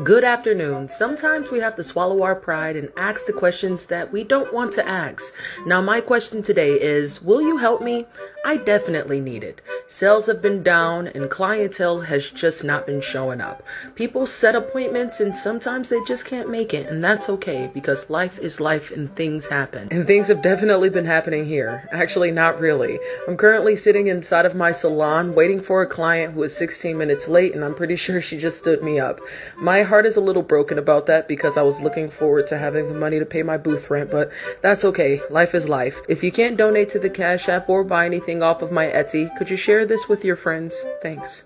Good afternoon. Sometimes we have to swallow our pride and ask the questions that we don't want to ask. Now, my question today is, will you help me? I definitely need it. Sales have been down and clientele has just not been showing up. People set appointments and sometimes they just can't make it, and that's okay because life is life and things happen. And things have definitely been happening here. Actually, not really. I'm currently sitting inside of my salon waiting for a client who is 16 minutes late, and I'm pretty sure she just stood me up. My heart is a little broken about that because I was looking forward to having the money to pay my booth rent, but that's okay. Life is life. If you can't donate to the Cash App or buy anything off of my Etsy, could you share this with your friends? Thanks.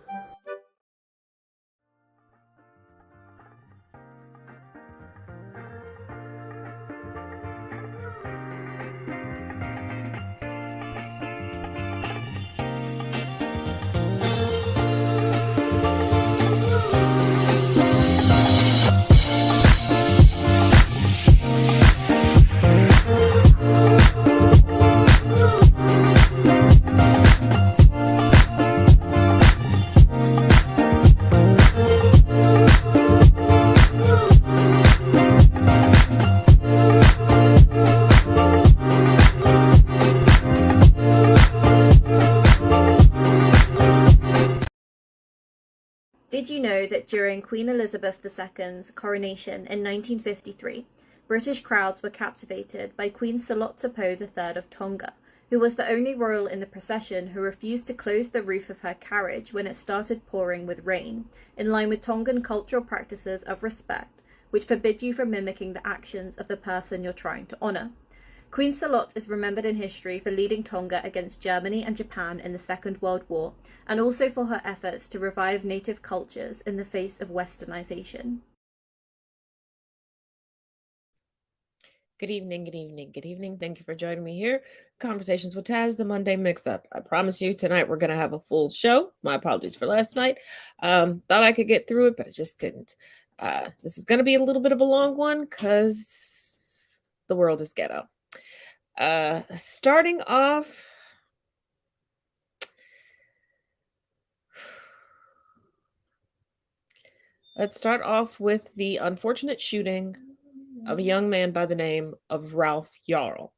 Did you know that during Queen Elizabeth II's coronation in 1953, British crowds were captivated by Queen solo.to III of Tonga, who was the only royal in the procession who refused to close the roof of her carriage when it started pouring with rain, in line with Tongan cultural practices of respect, which forbid you from mimicking the actions of the person you're trying to honour. Queen Solo is remembered in history for leading Tonga against Germany and Japan in the Second World War, and also for her efforts to revive native cultures in the face of westernization. Good evening, good evening, good evening. Thank you for joining me here. Conversations with Taz, the Monday Mix-Up. I promise you tonight we're going to have a full show. My apologies for last night. Thought I could get through it, but I just couldn't. This is going to be a little bit of a long one because the world is ghetto. Starting off, let's start off with the unfortunate shooting of a young man by the name of Ralph Yarl.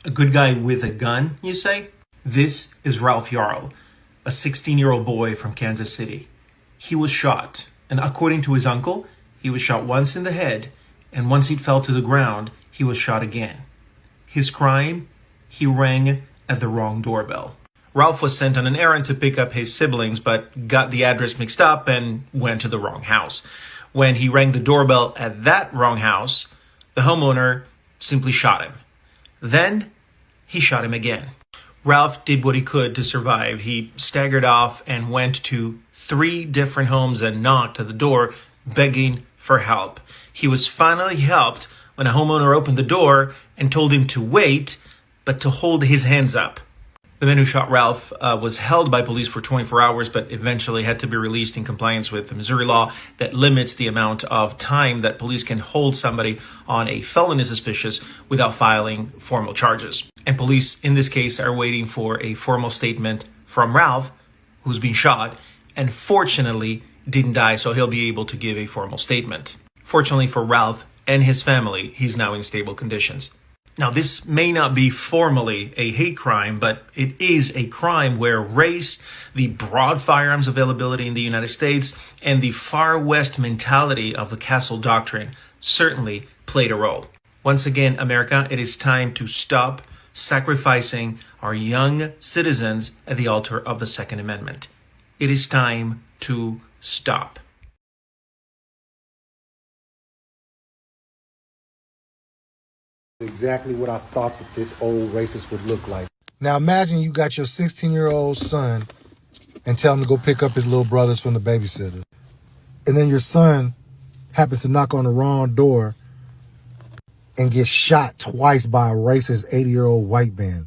A good guy with a gun, you say? This is Ralph Yarl, a 16-year-old boy from Kansas City. He was shot, and according to his uncle, he was shot once in the head, and once he fell to the ground, he was shot again. His crime? He rang at the wrong doorbell. Ralph was sent on an errand to pick up his siblings, but got the address mixed up and went to the wrong house. When he rang the doorbell at that wrong house, the homeowner simply shot him. Then he shot him again. Ralph did what he could to survive. He staggered off and went to 3 different homes and knocked at the door, begging for help. He was finally helped when a homeowner opened the door and told him to wait, but to hold his hands up. The man who shot Ralph was held by police for 24 hours, but eventually had to be released in compliance with the Missouri law that limits the amount of time that police can hold somebody on a felony suspicious without filing formal charges. And police, in this case, are waiting for a formal statement from Ralph, who's been shot, and fortunately didn't die, so he'll be able to give a formal statement. Fortunately for Ralph and his family, he's now in stable conditions. Now, this may not be formally a hate crime, but it is a crime where race, the broad firearms availability in the United States, and the far west mentality of the Castle Doctrine certainly played a role. Once again, America, it is time to stop sacrificing our young citizens at the altar of the Second Amendment. It is time to stop. Exactly what I thought that this old racist would look like. Now imagine you got your 16-year-old son and tell him to go pick up his little brothers from the babysitter. And then your son happens to knock on the wrong door and get shot twice by a racist 80-year-old white man.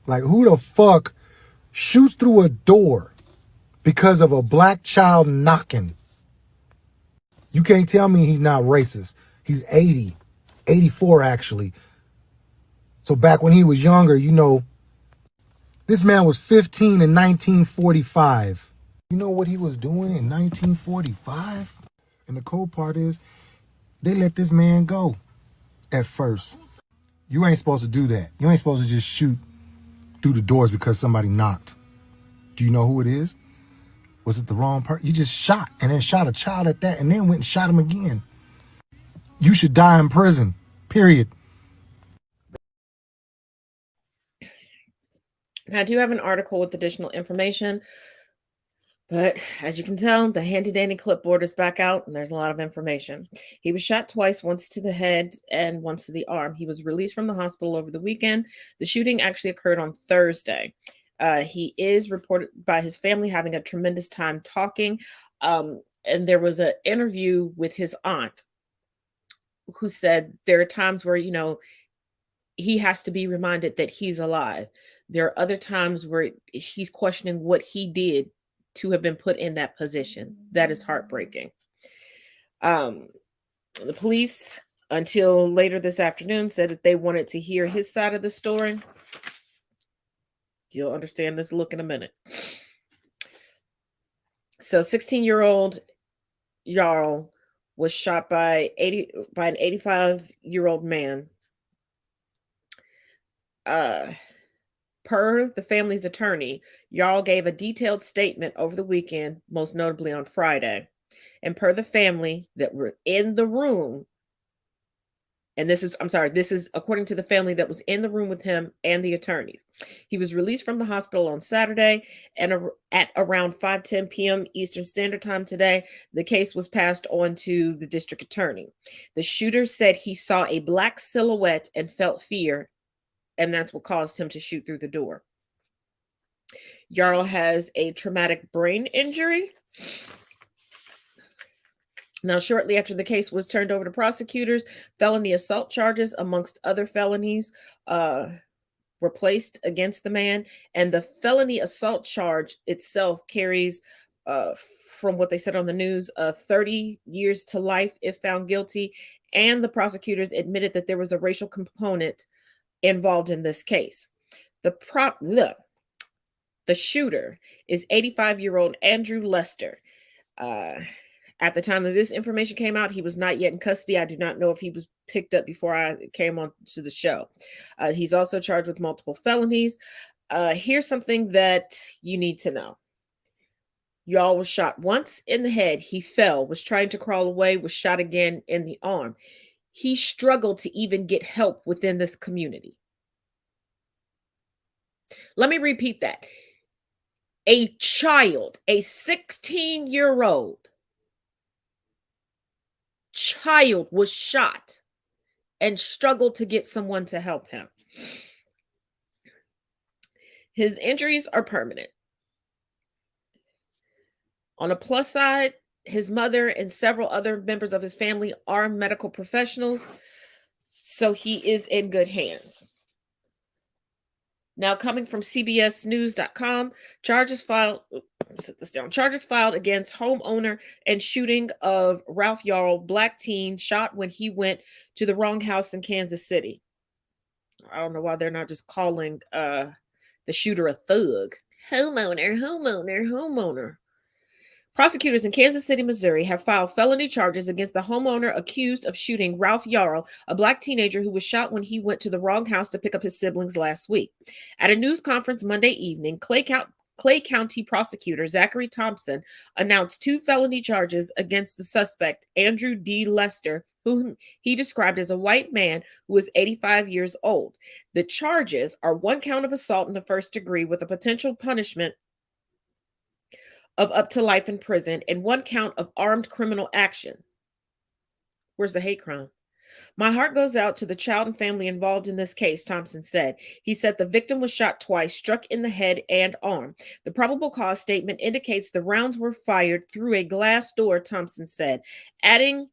Like, who the fuck shoots through a door because of a black child knocking? You can't tell me he's not racist. He's 80, 84 actually. So back when he was younger, you know, this man was 15 in 1945. You know what he was doing in 1945? And the cold part is, they let this man go at first. You ain't supposed to do that. You ain't supposed to just shoot through the doors because somebody knocked. Do you know who it is? Was it the wrong person? You just shot and then shot a child at that and then went and shot him again. You should die in prison, period. Now, I do have an article with additional information, but as you can tell, the handy-dandy clipboard is back out, and there's a lot of information. He was shot twice, once to the head and once to the arm. He was released from the hospital over the weekend. The shooting actually occurred on Thursday. He is reported by his family having a tremendous time talking, and there was an interview with his aunt who said there are times where, you know, he has to be reminded that he's alive. There are other times where he's questioning what he did to have been put in that position. That is heartbreaking. The police, until later this afternoon, said that they wanted to hear his side of the story. You'll understand this look in a minute. So 16-year-old Yarl was shot by an 85-year-old man. Per the family's attorney, Yarl gave a detailed statement over the weekend, most notably on Friday. And per the family that were in the room, and this is according to the family that was in the room with him and the attorneys. He was released from the hospital on Saturday, and at around 5:10 p.m. Eastern Standard Time today, the case was passed on to the district attorney. The shooter said he saw a black silhouette and felt fear, and that's what caused him to shoot through the door. Yarl has a traumatic brain injury. Now, shortly after the case was turned over to prosecutors, felony assault charges, amongst other felonies, were placed against the man. And the felony assault charge itself carries, from what they said on the news, 30 years to life if found guilty. And the prosecutors admitted that there was a racial component involved in this case. The shooter is 85-year-old Andrew Lester. At the time that this information came out, he was not yet in custody. I do not know if he was picked up before I came on to the show. He's also charged with multiple felonies. Here's something that you need to know. Yarl was shot once in the head. He fell, was trying to crawl away, was shot again in the arm. He struggled to even get help within this community. Let me repeat that. A child, a 16-year-old child was shot and struggled to get someone to help him. His injuries are permanent. On a plus side, his mother and several other members of his family are medical professionals, so he is in good hands. Now, coming from CBSnews.com, charges filed against homeowner and shooting of Ralph Yarl, black teen, shot when he went to the wrong house in Kansas City. I don't know why they're not just calling the shooter a thug. Homeowner. Prosecutors in Kansas City, Missouri have filed felony charges against the homeowner accused of shooting Ralph Yarl, a black teenager who was shot when he went to the wrong house to pick up his siblings last week. At a news conference Monday evening, Clay County prosecutor Zachary Thompson announced 2 felony charges against the suspect, Andrew D. Lester, whom he described as a white man who is 85 years old. The charges are 1 count of assault in the first degree with a potential punishment of up to life in prison and 1 count of armed criminal action. Where's the hate crime? My heart goes out to the child and family involved in this case, Thompson said. He said the victim was shot twice, struck in the head and arm. The probable cause statement indicates the rounds were fired through a glass door, Thompson said, adding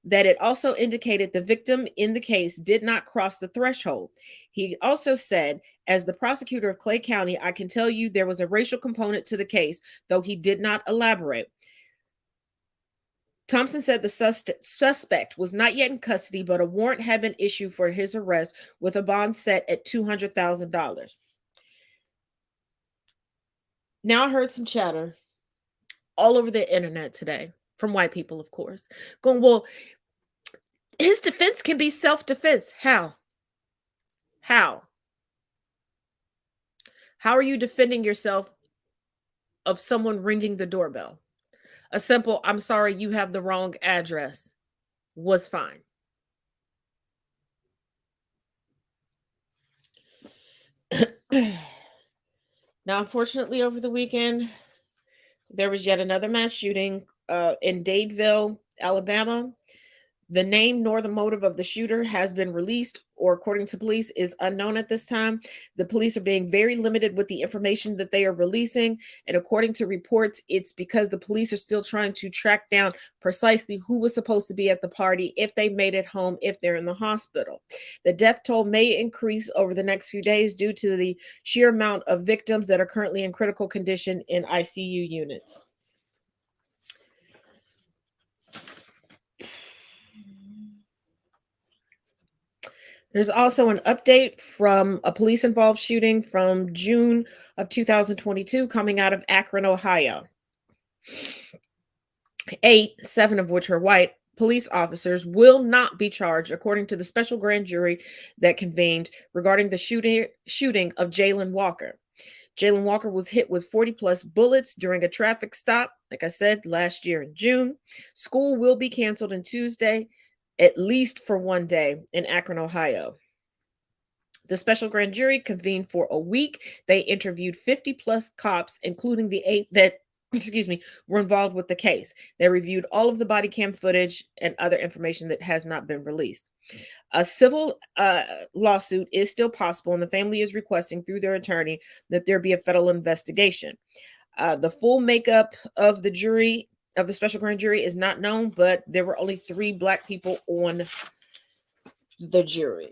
that it also indicated the victim in the case did not cross the threshold. He also said, as the prosecutor of Clay County, I can tell you there was a racial component to the case, though he did not elaborate. Thompson said the suspect was not yet in custody, but a warrant had been issued for his arrest with a bond set at $200,000. Now I heard some chatter all over the internet today from white people, of course, going, well, his defense can be self-defense. How? How are you defending yourself of someone ringing the doorbell? A simple, I'm sorry, you have the wrong address was fine. Now, unfortunately, over the weekend, there was yet another mass shooting in Dadeville, Alabama. The name nor the motive of the shooter has been released, or according to police, is unknown at this time. The police are being very limited with the information that they are releasing. And according to reports, it's because the police are still trying to track down precisely who was supposed to be at the party, if they made it home, if they're in the hospital. The death toll may increase over the next few days due to the sheer amount of victims that are currently in critical condition in ICU units. There's also an update from a police-involved shooting from June of 2022 coming out of Akron, Ohio. 7 of which are white police officers will not be charged, according to the special grand jury that convened regarding the shooting of Jalen Walker. Jalen Walker was hit with 40-plus bullets during a traffic stop, like I said, last year in June. School will be canceled on Tuesday, at least for 1 day, in Akron, Ohio. The special grand jury convened for a week. They interviewed 50-plus cops, including the 8 that, were involved with the case. They reviewed all of the body cam footage and other information that has not been released. A civil lawsuit is still possible, and the family is requesting through their attorney that there be a federal investigation. The full makeup of the jury, of the special grand jury, is not known, but there were only 3 black people on the jury.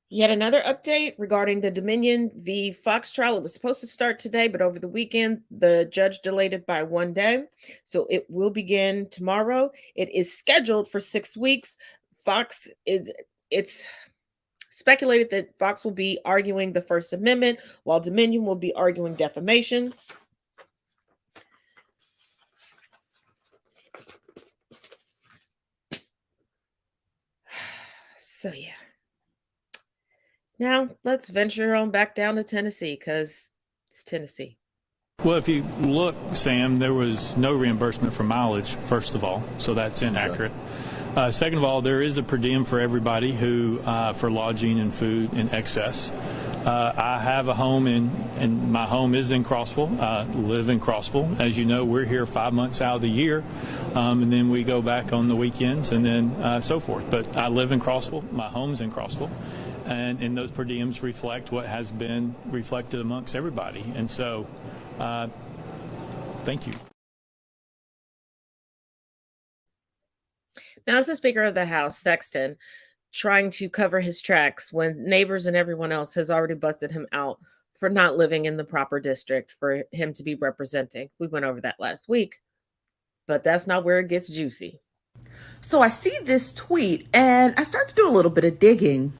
Yet another update regarding the Dominion v. Fox trial. It was supposed to start today, but over the weekend, the judge delayed it by 1 day. So it will begin tomorrow. It is scheduled for 6 weeks. It's speculated that Fox will be arguing the First Amendment, while Dominion will be arguing defamation. So, yeah. Now, let's venture on back down to Tennessee, because it's Tennessee. Well, if you look, Sam, there was no reimbursement for mileage, first of all, so that's inaccurate. Second of all, there is a per diem for everybody who, for lodging and food in excess. I have a home and my home is in Crossville. I live in Crossville. As you know, we're here 5 months out of the year, and then we go back on the weekends and then so forth. But I live in Crossville. My home's in Crossville. And those per diems reflect what has been reflected amongst everybody. And so, thank you. Now, as the Speaker of the House, Sexton, trying to cover his tracks when neighbors and everyone else has already busted him out for not living in the proper district for him to be representing. We went over that last week, but that's not where it gets juicy. So I see this tweet and I start to do a little bit of digging.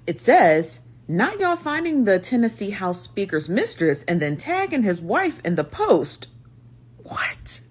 It says, not y'all finding the Tennessee House Speaker's mistress and then tagging his wife in the post. What?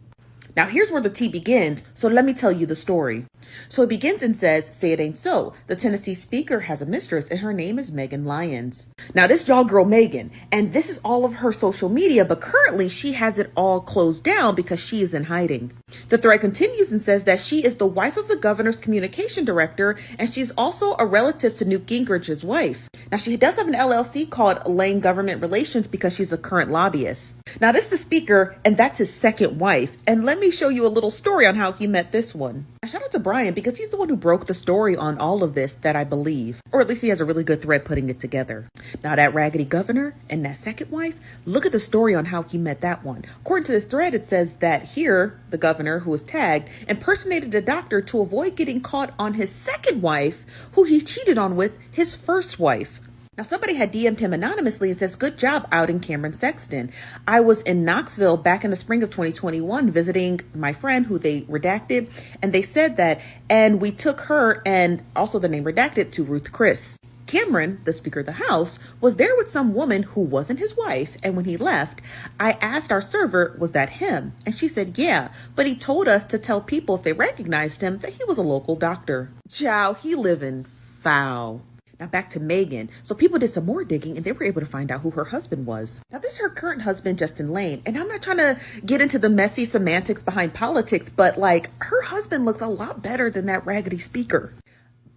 Now here's where the tea begins, so let me tell you the story. So it begins and says, say it ain't so. The Tennessee Speaker has a mistress and her name is Megan Lyons. Now this y'all girl Megan, and this is all of her social media, but currently she has it all closed down because she is in hiding. The thread continues and says that she is the wife of the governor's communication director, and she's also a relative to Newt Gingrich's wife. Now she does have an LLC called Lane Government Relations because she's a current lobbyist. Now this is the speaker, and that's his second wife. And let me show you a little story on how he met this one. Now, shout out to Brian because he's the one who broke the story on all of this that I believe, or at least he has a really good thread putting it together. Now that raggedy governor and that second wife, look at the story on how he met that one. According to the thread, it says that here, the governor who was tagged impersonated a doctor to avoid getting caught on his second wife, who he cheated on with his first wife. Now, somebody had DM'd him anonymously and says, good job outing Cameron Sexton. I was in Knoxville back in the spring of 2021 visiting my friend who they redacted. And they said that, and we took her and also the name redacted to Ruth Chris. Cameron, the Speaker of the House, was there with some woman who wasn't his wife. And when he left, I asked our server, was that him? And she said, yeah, but he told us to tell people if they recognized him that he was a local doctor. Chow, he living foul. Now back to Megan. So people did some more digging and they were able to find out who her husband was. Now this is her current husband, Justin Lane. And I'm not trying to get into the messy semantics behind politics, but like her husband looks a lot better than that raggedy speaker.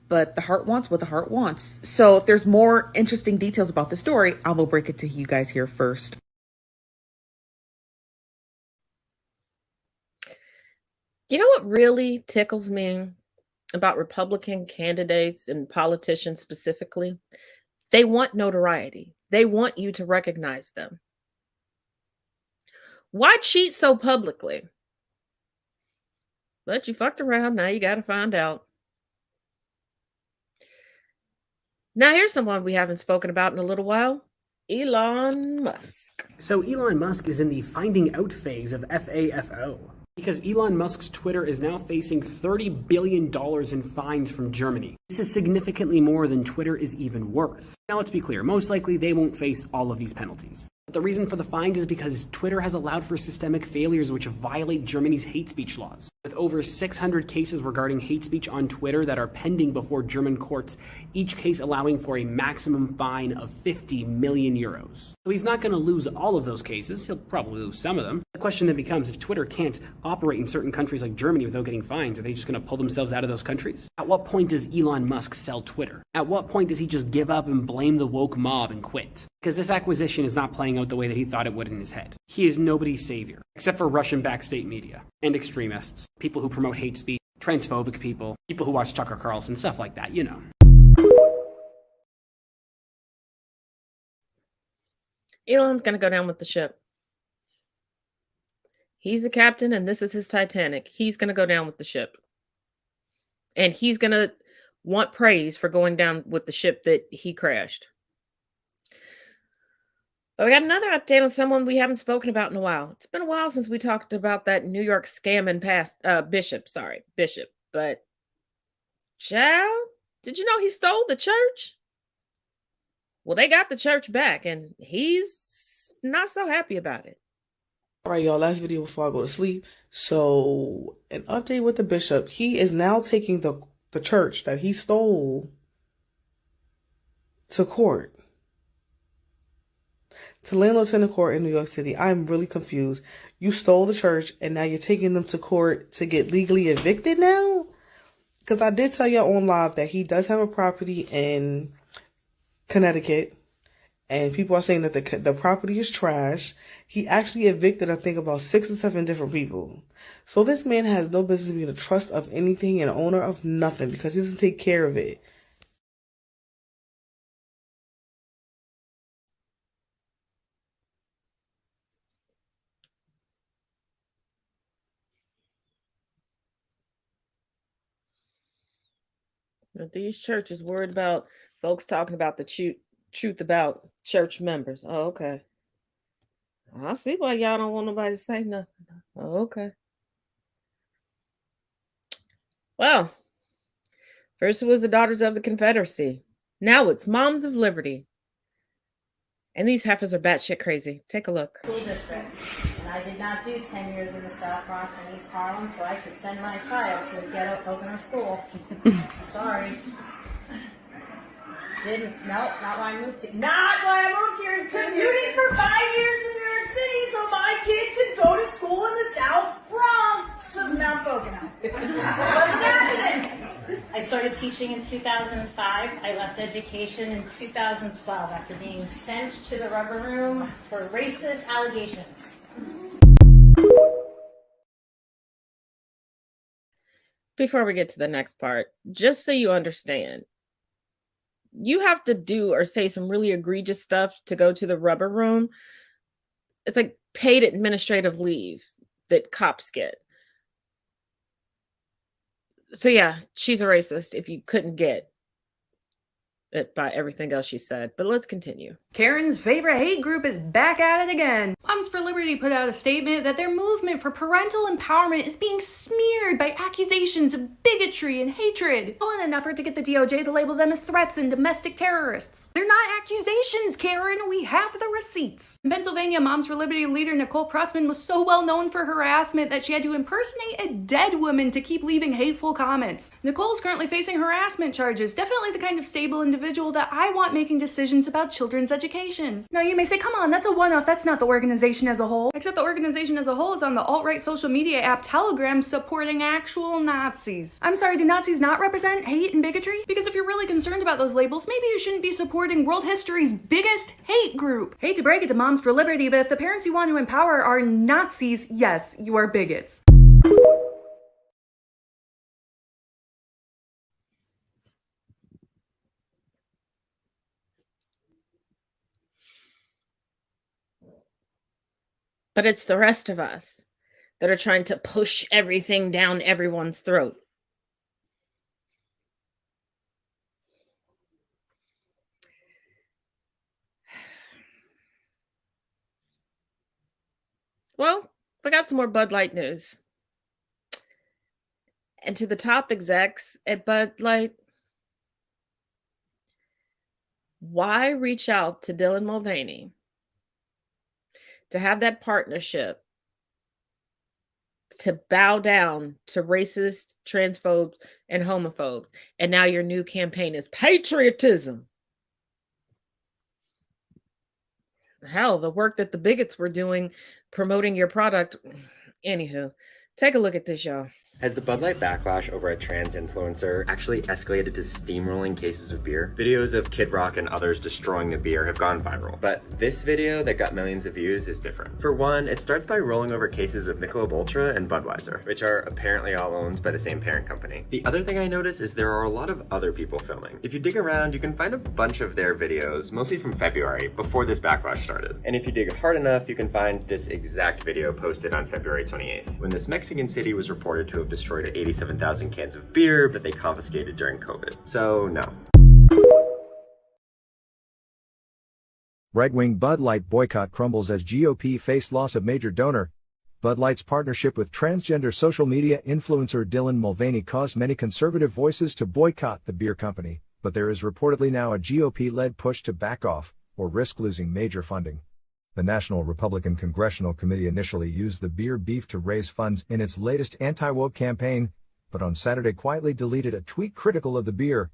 But the heart wants what the heart wants. So if there's more interesting details about the story, I will break it to you guys here first. You know what really tickles me about Republican candidates and politicians specifically? They want notoriety. They want you to recognize them. Why cheat so publicly? But you fucked around. Now you got to find out. Now here's someone we haven't spoken about in a little while. Elon Musk. So Elon Musk is in the finding out phase of FAFO. Because Elon Musk's Twitter is now facing $30 billion in fines from Germany. This is significantly more than Twitter is even worth. Now let's be clear, most likely they won't face all of these penalties. But the reason for the fines is because Twitter has allowed for systemic failures which violate Germany's hate speech laws. With over 600 cases regarding hate speech on Twitter that are pending before German courts, each case allowing for a maximum fine of 50 million euros. So he's not going to lose all of those cases, he'll probably lose some of them. The question then becomes, if Twitter can't operate in certain countries like Germany without getting fines, are they just going to pull themselves out of those countries? At what point does Elon Musk sell Twitter? At what point does he just give up and blame the woke mob and quit? Because this acquisition is not playing out the way that he thought it would in his head. He is nobody's savior, except for Russian-backed state media and extremists, people who promote hate speech, transphobic people, people who watch Tucker Carlson, stuff like that, you know. Elon's going to go down with the ship. He's the captain and this is his Titanic. He's going to go down with the ship. And he's going to want praise for going down with the ship that he crashed. But we got another update on someone we haven't spoken about in a while. It's been a while since we talked about that New York scam and Bishop. But child, did you know he stole the church? Well, they got the church back and he's not so happy about it. All right, y'all, last video before I go to sleep. So an update with the bishop. He is now taking the church that he stole to court. To landlord tenant court in New York City. I'm really confused. You stole the church and now you're taking them to court to get legally evicted now? Because I did tell y'all on live that he does have a property in Connecticut. And people are saying that the property is trash. He actually evicted, I think, about 6 or 7 different people. So this man has no business being a trust of anything and owner of nothing because he doesn't take care of it. But these churches worried about folks talking about the truth about church members. Oh, okay. I see why y'all don't want nobody to say nothing. Oh, okay. Well, first it was the Daughters of the Confederacy. Now it's Moms of Liberty. And these heifers are batshit crazy. Take a look. School district. And I did not do 10 years in the South Bronx and East Harlem, so I could send my child to a ghetto Pocono school. Sorry. Didn't. Nope, not why I moved here. Not why I moved here and commuted for 5 years to New York City so my kid could go to school in the South Bronx of Mount Pocono. What's happening? I started teaching in 2005. I left education in 2012 after being sent to the rubber room for racist allegations. Before we get to the next part, just so you understand, you have to do or say some really egregious stuff to go to the rubber room. It's like paid administrative leave that cops get. So yeah, she's a racist if you couldn't get it by everything else she said. But let's continue. Karen's favorite hate group is back at it again. Moms for Liberty put out a statement that their movement for parental empowerment is being smeared by accusations of bigotry and hatred, all in an effort to get the DOJ to label them as threats and domestic terrorists. They're not accusations, Karen. We have the receipts. In Pennsylvania, Moms for Liberty leader Nicole Pressman was so well known for harassment that she had to impersonate a dead woman to keep leaving hateful comments. Nicole is currently facing harassment charges, definitely the kind of stable individual that I want making decisions about children's education. Now you may say, come on, that's a one-off, that's not the organization as a whole. Except the organization as a whole is on the alt-right social media app Telegram supporting actual Nazis. I'm sorry, do Nazis not represent hate and bigotry? Because if you're really concerned about those labels, maybe you shouldn't be supporting world history's biggest hate group. Hate to break it to Moms for Liberty, but if the parents you want to empower are Nazis, yes, you are bigots. But it's the rest of us that are trying to push everything down everyone's throat. Well, we got some more Bud Light news. And to the top execs at Bud Light, why reach out to Dylan Mulvaney to have that partnership to bow down to racist, transphobes, and homophobes? And now your new campaign is patriotism. Hell, the work that the bigots were doing promoting your product. Anywho, take a look at this, y'all. Has the Bud Light backlash over a trans influencer actually escalated to steamrolling cases of beer? Videos of Kid Rock and others destroying the beer have gone viral, but this video that got millions of views is different. For one, it starts by rolling over cases of Michelob Ultra and Budweiser, which are apparently all owned by the same parent company. The other thing I noticed is there are a lot of other people filming. If you dig around, you can find a bunch of their videos, mostly from February, before this backlash started. And if you dig hard enough, you can find this exact video posted on February 28th, when this Mexican city was reported to have destroyed 87,000 cans of beer, but they confiscated during COVID. So, no. Right-wing Bud Light boycott crumbles as GOP face loss of major donor. Bud Light's partnership with transgender social media influencer Dylan Mulvaney caused many conservative voices to boycott the beer company, but there is reportedly now a GOP-led push to back off, or risk losing major funding. The National Republican Congressional Committee initially used the beer beef to raise funds in its latest anti-woke campaign, but on Saturday quietly deleted a tweet critical of the beer,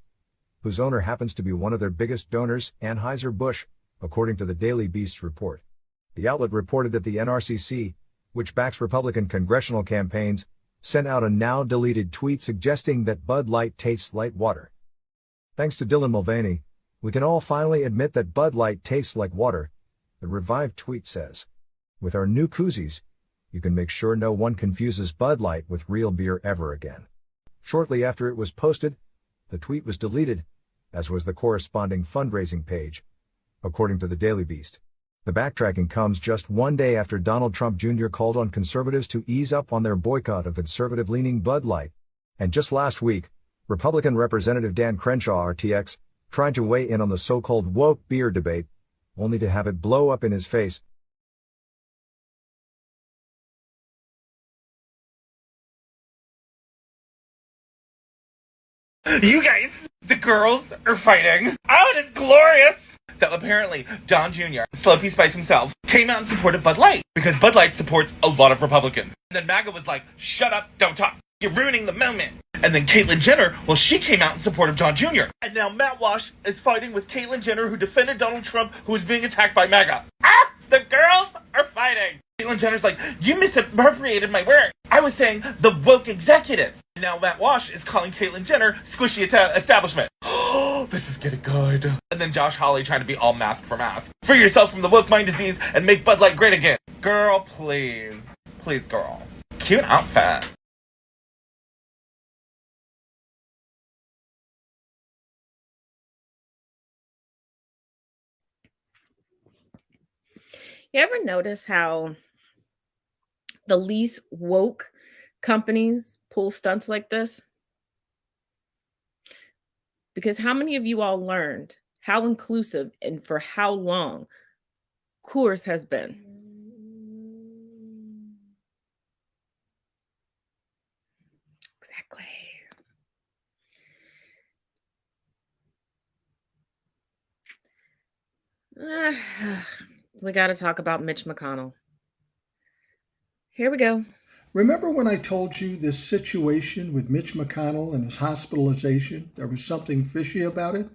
whose owner happens to be one of their biggest donors, Anheuser-Busch, according to the Daily Beast report. The outlet reported that the NRCC, which backs Republican congressional campaigns, sent out a now-deleted tweet suggesting that Bud Light tastes like water. Thanks to Dylan Mulvaney, we can all finally admit that Bud Light tastes like water, the revived tweet says. With our new koozies, you can make sure no one confuses Bud Light with real beer ever again. Shortly after it was posted, the tweet was deleted, as was the corresponding fundraising page, according to the Daily Beast. The backtracking comes just one day after Donald Trump Jr. called on conservatives to ease up on their boycott of conservative-leaning Bud Light. And just last week, Republican Representative Dan Crenshaw RTX tried to weigh in on the so-called woke beer debate, only to have it blow up in his face. You guys, the girls are fighting. Oh, it is glorious. So apparently, Don Jr., Slopey Spice himself, came out in support of Bud Light because Bud Light supports a lot of Republicans. And then MAGA was like, shut up, don't talk. You're ruining the moment. And then Caitlyn Jenner, well, she came out in support of Don Jr. And now Matt Walsh is fighting with Caitlyn Jenner, who defended Donald Trump, who was being attacked by MAGA. Ah! The girls are fighting. Caitlyn Jenner's like, you misappropriated my work. I was saying the woke executives. Now Matt Walsh is calling Caitlyn Jenner squishy establishment. Oh, this is getting good. And then Josh Hawley trying to be all mask for mask. Free yourself from the woke mind disease and make Bud Light great again. Girl, please. Please, girl. Cute outfit. You ever notice how the least woke companies pull stunts like this? Because how many of you all learned how inclusive and for how long Coors has been? Exactly. We got to talk about Mitch McConnell. Here we go. Remember when I told you this situation with Mitch McConnell and his hospitalization? There was something fishy about it.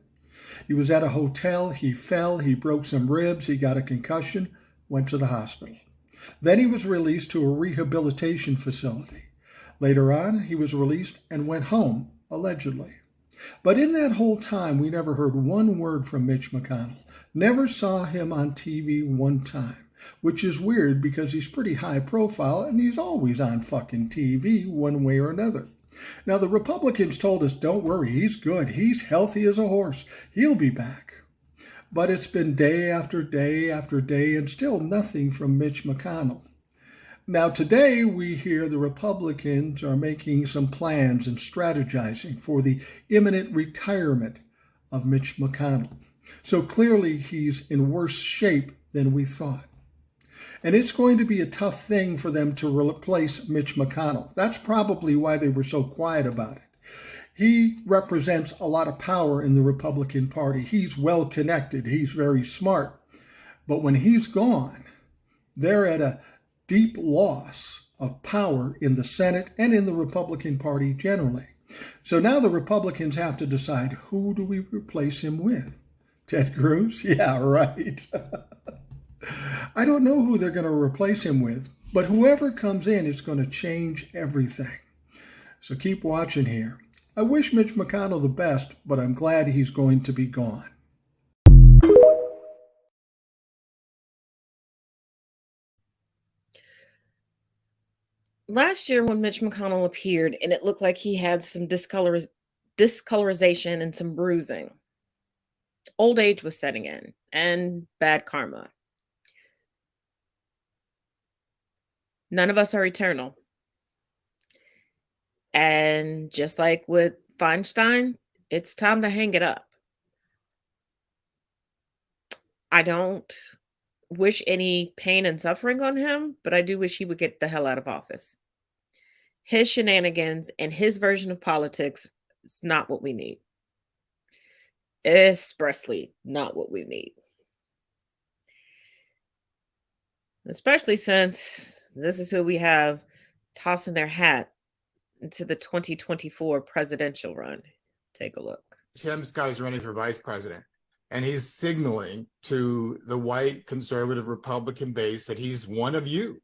He was at a hotel, he fell, he broke some ribs, he got a concussion, went to the hospital. Then he was released to a rehabilitation facility. Later on, he was released and went home, allegedly. But in that whole time, we never heard one word from Mitch McConnell. Never saw him on TV one time, which is weird because he's pretty high profile and he's always on fucking TV one way or another. Now, the Republicans told us, don't worry, he's good. He's healthy as a horse. He'll be back. But it's been day after day after day and still nothing from Mitch McConnell. Now, today we hear the Republicans are making some plans and strategizing for the imminent retirement of Mitch McConnell. So clearly he's in worse shape than we thought. And it's going to be a tough thing for them to replace Mitch McConnell. That's probably why they were so quiet about it. He represents a lot of power in the Republican Party. He's well connected. He's very smart. But when he's gone, they're at a deep loss of power in the Senate and in the Republican Party generally. So now the Republicans have to decide, who do we replace him with? Ted Cruz? Yeah, right. I don't know who they're going to replace him with, but whoever comes in is going to change everything. So keep watching here. I wish Mitch McConnell the best, but I'm glad he's going to be gone. Last year when Mitch McConnell appeared and it looked like he had some discolorization and some bruising, old age was setting in and bad karma. None of us are eternal. And just like with Feinstein, it's time to hang it up. I don't wish any pain and suffering on him, but I do wish he would get the hell out of office. His shenanigans and his version of politics is not what we need. Expressly not what we need. Especially since this is who we have tossing their hat into the 2024 presidential run. Take a look. Tim's guy's running for vice president, and he's signaling to the white conservative Republican base that he's one of you,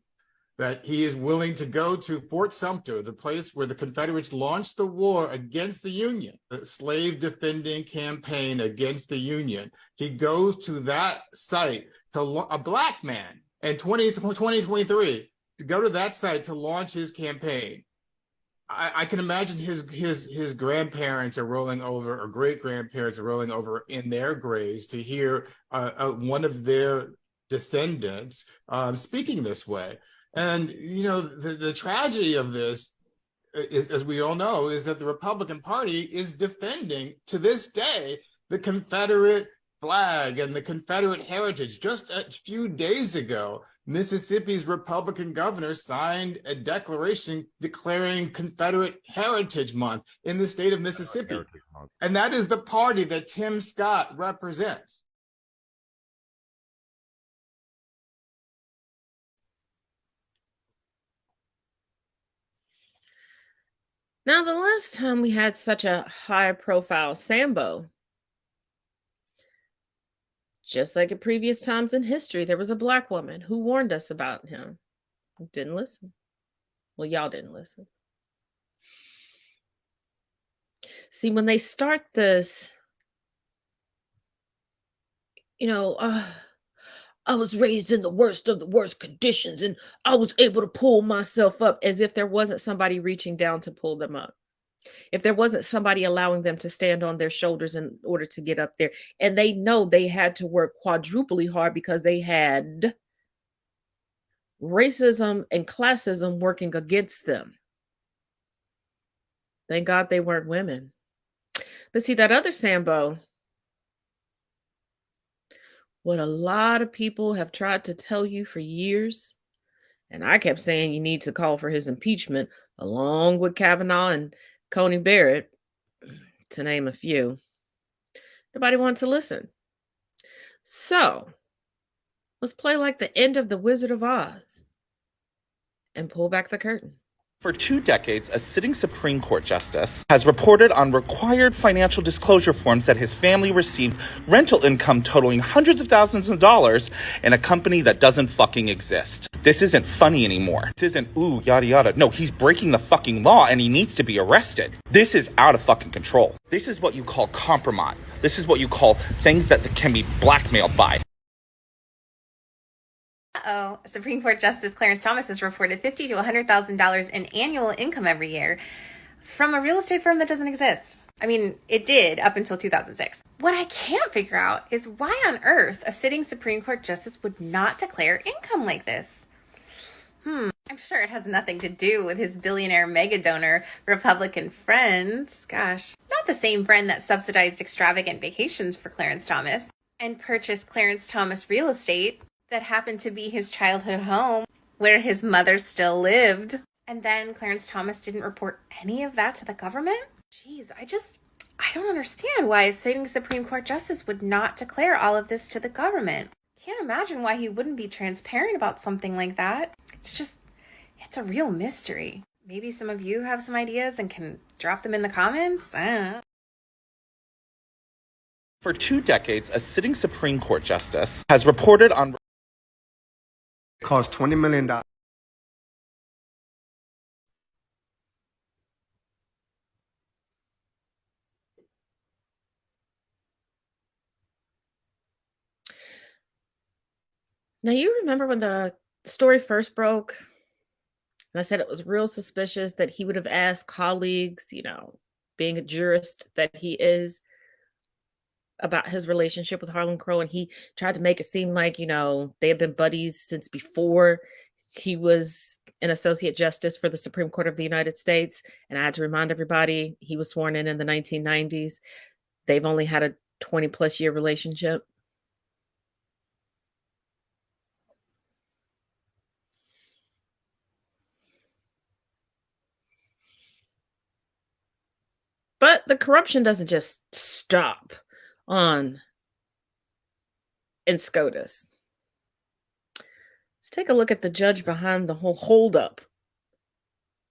that he is willing to go to Fort Sumter, the place where the Confederates launched the war against the Union, the slave defending campaign against the Union. He goes to that site to a black man in 2023 to go to that site to launch his campaign. I can imagine his grandparents are rolling over, or great grandparents are rolling over in their graves to hear one of their descendants speaking this way. And you know, the tragedy of this, as we all know, is that the Republican Party is defending to this day the Confederate flag and the Confederate heritage. Just a few days ago, Mississippi's Republican governor signed a declaration declaring Confederate Heritage Month in the state of Mississippi. And that is the party that Tim Scott represents. Now, the last time we had such a high-profile Sambo, just like at previous times in history, there was a Black woman who warned us about him. Didn't listen. Well, y'all didn't listen. See, when they start this, I was raised in the worst of the worst conditions and I was able to pull myself up, as if there wasn't somebody reaching down to pull them up. If there wasn't somebody allowing them to stand on their shoulders in order to get up there. And they know they had to work quadruply hard because they had racism and classism working against them. Thank God they weren't women. But see, that other Sambo, what a lot of people have tried to tell you for years, and I kept saying you need to call for his impeachment, along with Kavanaugh and Coney Barrett, to name a few. Nobody wanted to listen. So, let's play like the end of The Wizard of Oz and pull back the curtain. For 2 decades, a sitting Supreme Court justice has reported on required financial disclosure forms that his family received rental income totaling hundreds of thousands of dollars in a company that doesn't fucking exist. This isn't funny anymore. This isn't, ooh, yada yada. No, he's breaking the fucking law and he needs to be arrested. This is out of fucking control. This is what you call compromise. This is what you call things that can be blackmailed by. Supreme Court Justice Clarence Thomas has reported $50,000 to $100,000 in annual income every year from a real estate firm that doesn't exist. I mean, it did up until 2006. What I can't figure out is why on earth a sitting Supreme Court justice would not declare income like this. I'm sure it has nothing to do with his billionaire mega donor Republican friends. Gosh, not the same friend that subsidized extravagant vacations for Clarence Thomas and purchased Clarence Thomas real estate that happened to be his childhood home where his mother still lived. And then Clarence Thomas didn't report any of that to the government? Jeez, I don't understand why a sitting Supreme Court justice would not declare all of this to the government. Can't imagine why he wouldn't be transparent about something like that. It's a real mystery. Maybe some of you have some ideas and can drop them in the comments? I don't know. For 2 decades, a sitting Supreme Court justice has reported on cost $20 million. Now, you remember when the story first broke, and I said it was real suspicious that he would have asked colleagues, being a jurist that he is, about his relationship with Harlan Crow, and he tried to make it seem like, they had been buddies since before he was an associate justice for the Supreme Court of the United States. And I had to remind everybody, he was sworn in the 1990s. They've only had a 20-plus year relationship. But the corruption doesn't just stop in SCOTUS. Let's take a look at the judge behind the whole holdup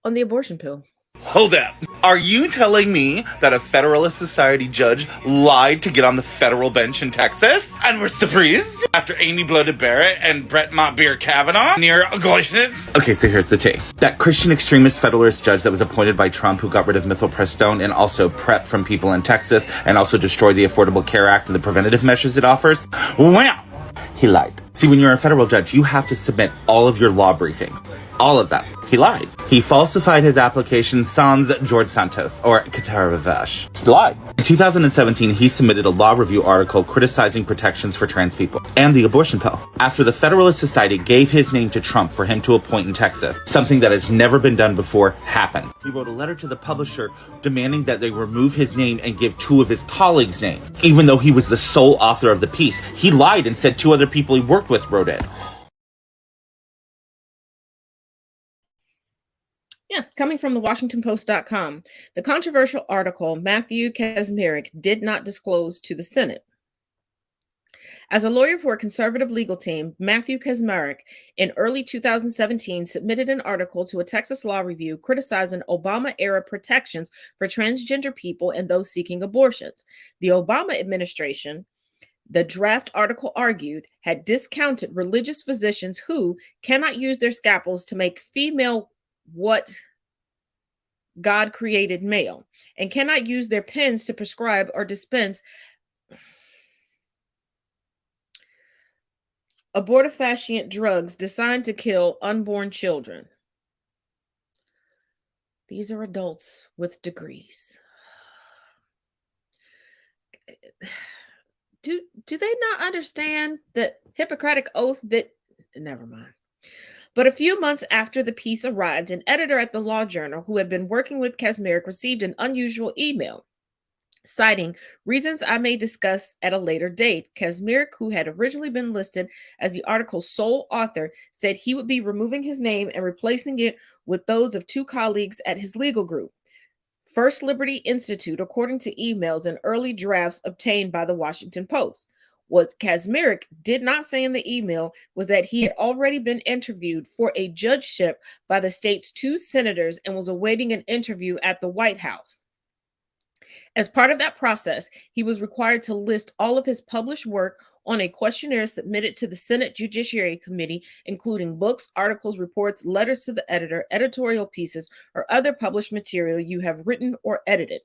on the abortion pill. Hold up. Are you telling me that a Federalist Society judge lied to get on the federal bench in Texas? And we're surprised after Amy Bloated Barrett and Brett Montbeer Kavanaugh near Goishnitz? Okay, so here's the tea. That Christian extremist Federalist judge that was appointed by Trump, who got rid of methylprestone and also PrEP from people in Texas and also destroyed the Affordable Care Act and the preventative measures it offers, well, he lied. See, when you're a federal judge, you have to submit all of your law briefings All of them. He lied. He falsified his application sans George Santos, or Qatar Vavesh. He lied. In 2017, he submitted a law review article criticizing protections for trans people and the abortion pill. After the Federalist Society gave his name to Trump for him to appoint in Texas, something that has never been done before happened. He wrote a letter to the publisher demanding that they remove his name and give 2 of his colleagues' names. Even though he was the sole author of the piece, he lied and said 2 other people he worked with wrote it. Yeah, coming from the WashingtonPost.com, the controversial article Matthew Kacsmaryk did not disclose to the Senate. As a lawyer for a conservative legal team, Matthew Kacsmaryk in early 2017 submitted an article to a Texas law review criticizing Obama-era protections for transgender people and those seeking abortions. The Obama administration, the draft article argued, had discounted religious physicians who cannot use their scalpels to make female what God created male, and cannot use their pens to prescribe or dispense abortifacient drugs designed to kill unborn children. These are adults with degrees. Do they not understand the Hippocratic oath that, never mind. But a few months after the piece arrived, an editor at the Law Journal who had been working with Kacsmaryk received an unusual email citing reasons I may discuss at a later date. Kacsmaryk, who had originally been listed as the article's sole author, said he would be removing his name and replacing it with those of 2 colleagues at his legal group, First Liberty Institute, according to emails and early drafts obtained by the Washington Post. What Kacsmaryk did not say in the email was that he had already been interviewed for a judgeship by the state's 2 senators and was awaiting an interview at the White House. As part of that process, he was required to list all of his published work on a questionnaire submitted to the Senate Judiciary Committee, including books, articles, reports, letters to the editor, editorial pieces, or other published material you have written or edited.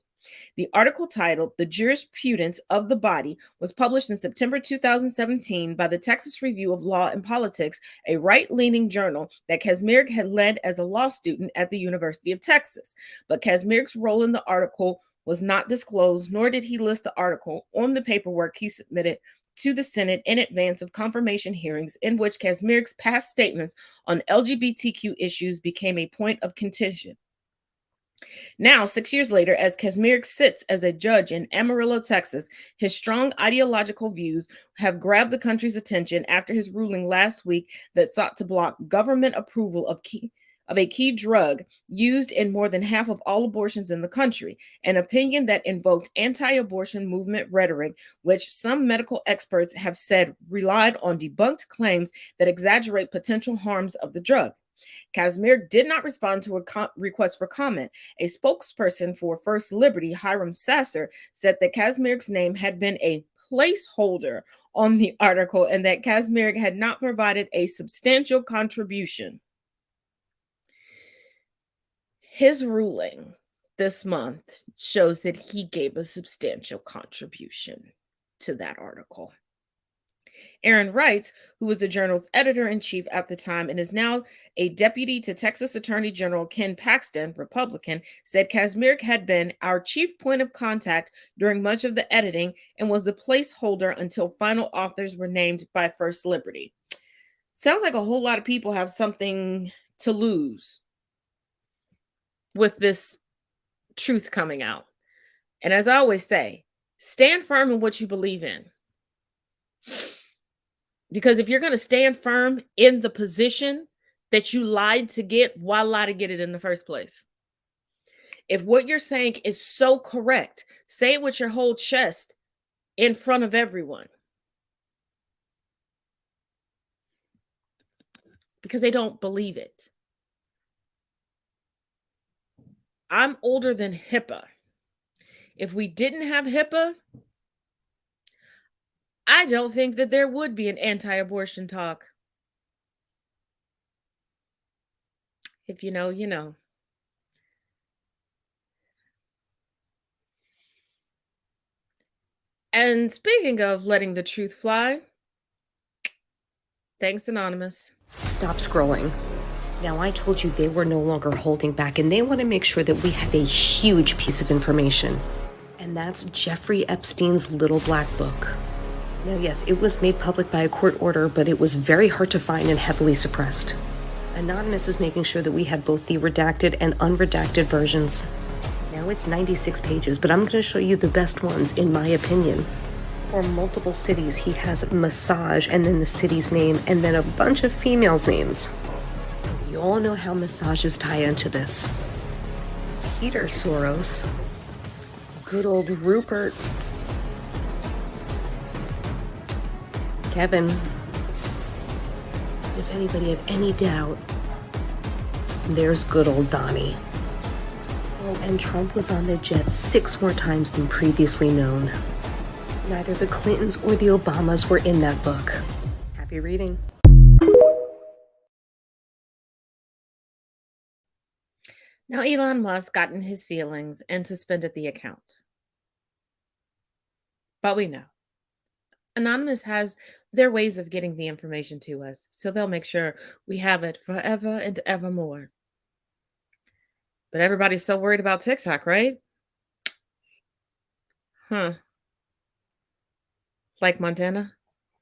The article, titled "The Jurisprudence of the Body," was published in September 2017 by the Texas Review of Law and Politics, a right-leaning journal that Kacsmaryk had led as a law student at the University of Texas. But Kacsmaryk's role in the article was not disclosed, nor did he list the article on the paperwork he submitted to the Senate in advance of confirmation hearings, in which Kacsmaryk's past statements on LGBTQ issues became a point of contention. Now, 6 years later, as Kacsmaryk sits as a judge in Amarillo, Texas, his strong ideological views have grabbed the country's attention after his ruling last week that sought to block government approval of a key drug used in more than half of all abortions in the country, an opinion that invoked anti-abortion movement rhetoric, which some medical experts have said relied on debunked claims that exaggerate potential harms of the drug. Kacsmaryk did not respond to a request for comment. A spokesperson for First Liberty, Hiram Sasser, said that Kacsmaryk's name had been a placeholder on the article and that Kacsmaryk had not provided a substantial contribution. His ruling this month shows that he gave a substantial contribution to that article. Aaron Wright, who was the journal's editor-in-chief at the time and is now a deputy to Texas Attorney General Ken Paxton, Republican, said Kacsmaryk had been our chief point of contact during much of the editing and was the placeholder until final authors were named by First Liberty. Sounds like a whole lot of people have something to lose with this truth coming out. And as I always say, stand firm in what you believe in. Because if you're going to stand firm in the position that you lied to get, why lie to get it in the first place? If what you're saying is so correct, say it with your whole chest in front of everyone. Because they don't believe it. I'm older than HIPAA. If we didn't have HIPAA, I don't think that there would be an anti-abortion talk. If you know, you know. And speaking of letting the truth fly, thanks, Anonymous. Stop scrolling. Now, I told you they were no longer holding back, and they want to make sure that we have a huge piece of information. And that's Jeffrey Epstein's Little Black Book. Now, yes, it was made public by a court order, but it was very hard to find and heavily suppressed. Anonymous is making sure that we have both the redacted and unredacted versions. Now it's 96 pages, but I'm going to show you the best ones, in my opinion. For multiple cities, he has massage, and then the city's name, and then a bunch of females' names. You all know how massages tie into this. Peter Soros. Good old Rupert. Kevin. If anybody had any doubt, there's good old Donnie. Oh, and Trump was on the jet 6 more times than previously known. Neither the Clintons or the Obamas were in that book. Happy reading. Now, Elon Musk got in his feelings and suspended the account. But we know. Anonymous has their ways of getting the information to us, so they'll make sure we have it forever and evermore. But everybody's so worried about TikTok, right? Huh. Like Montana?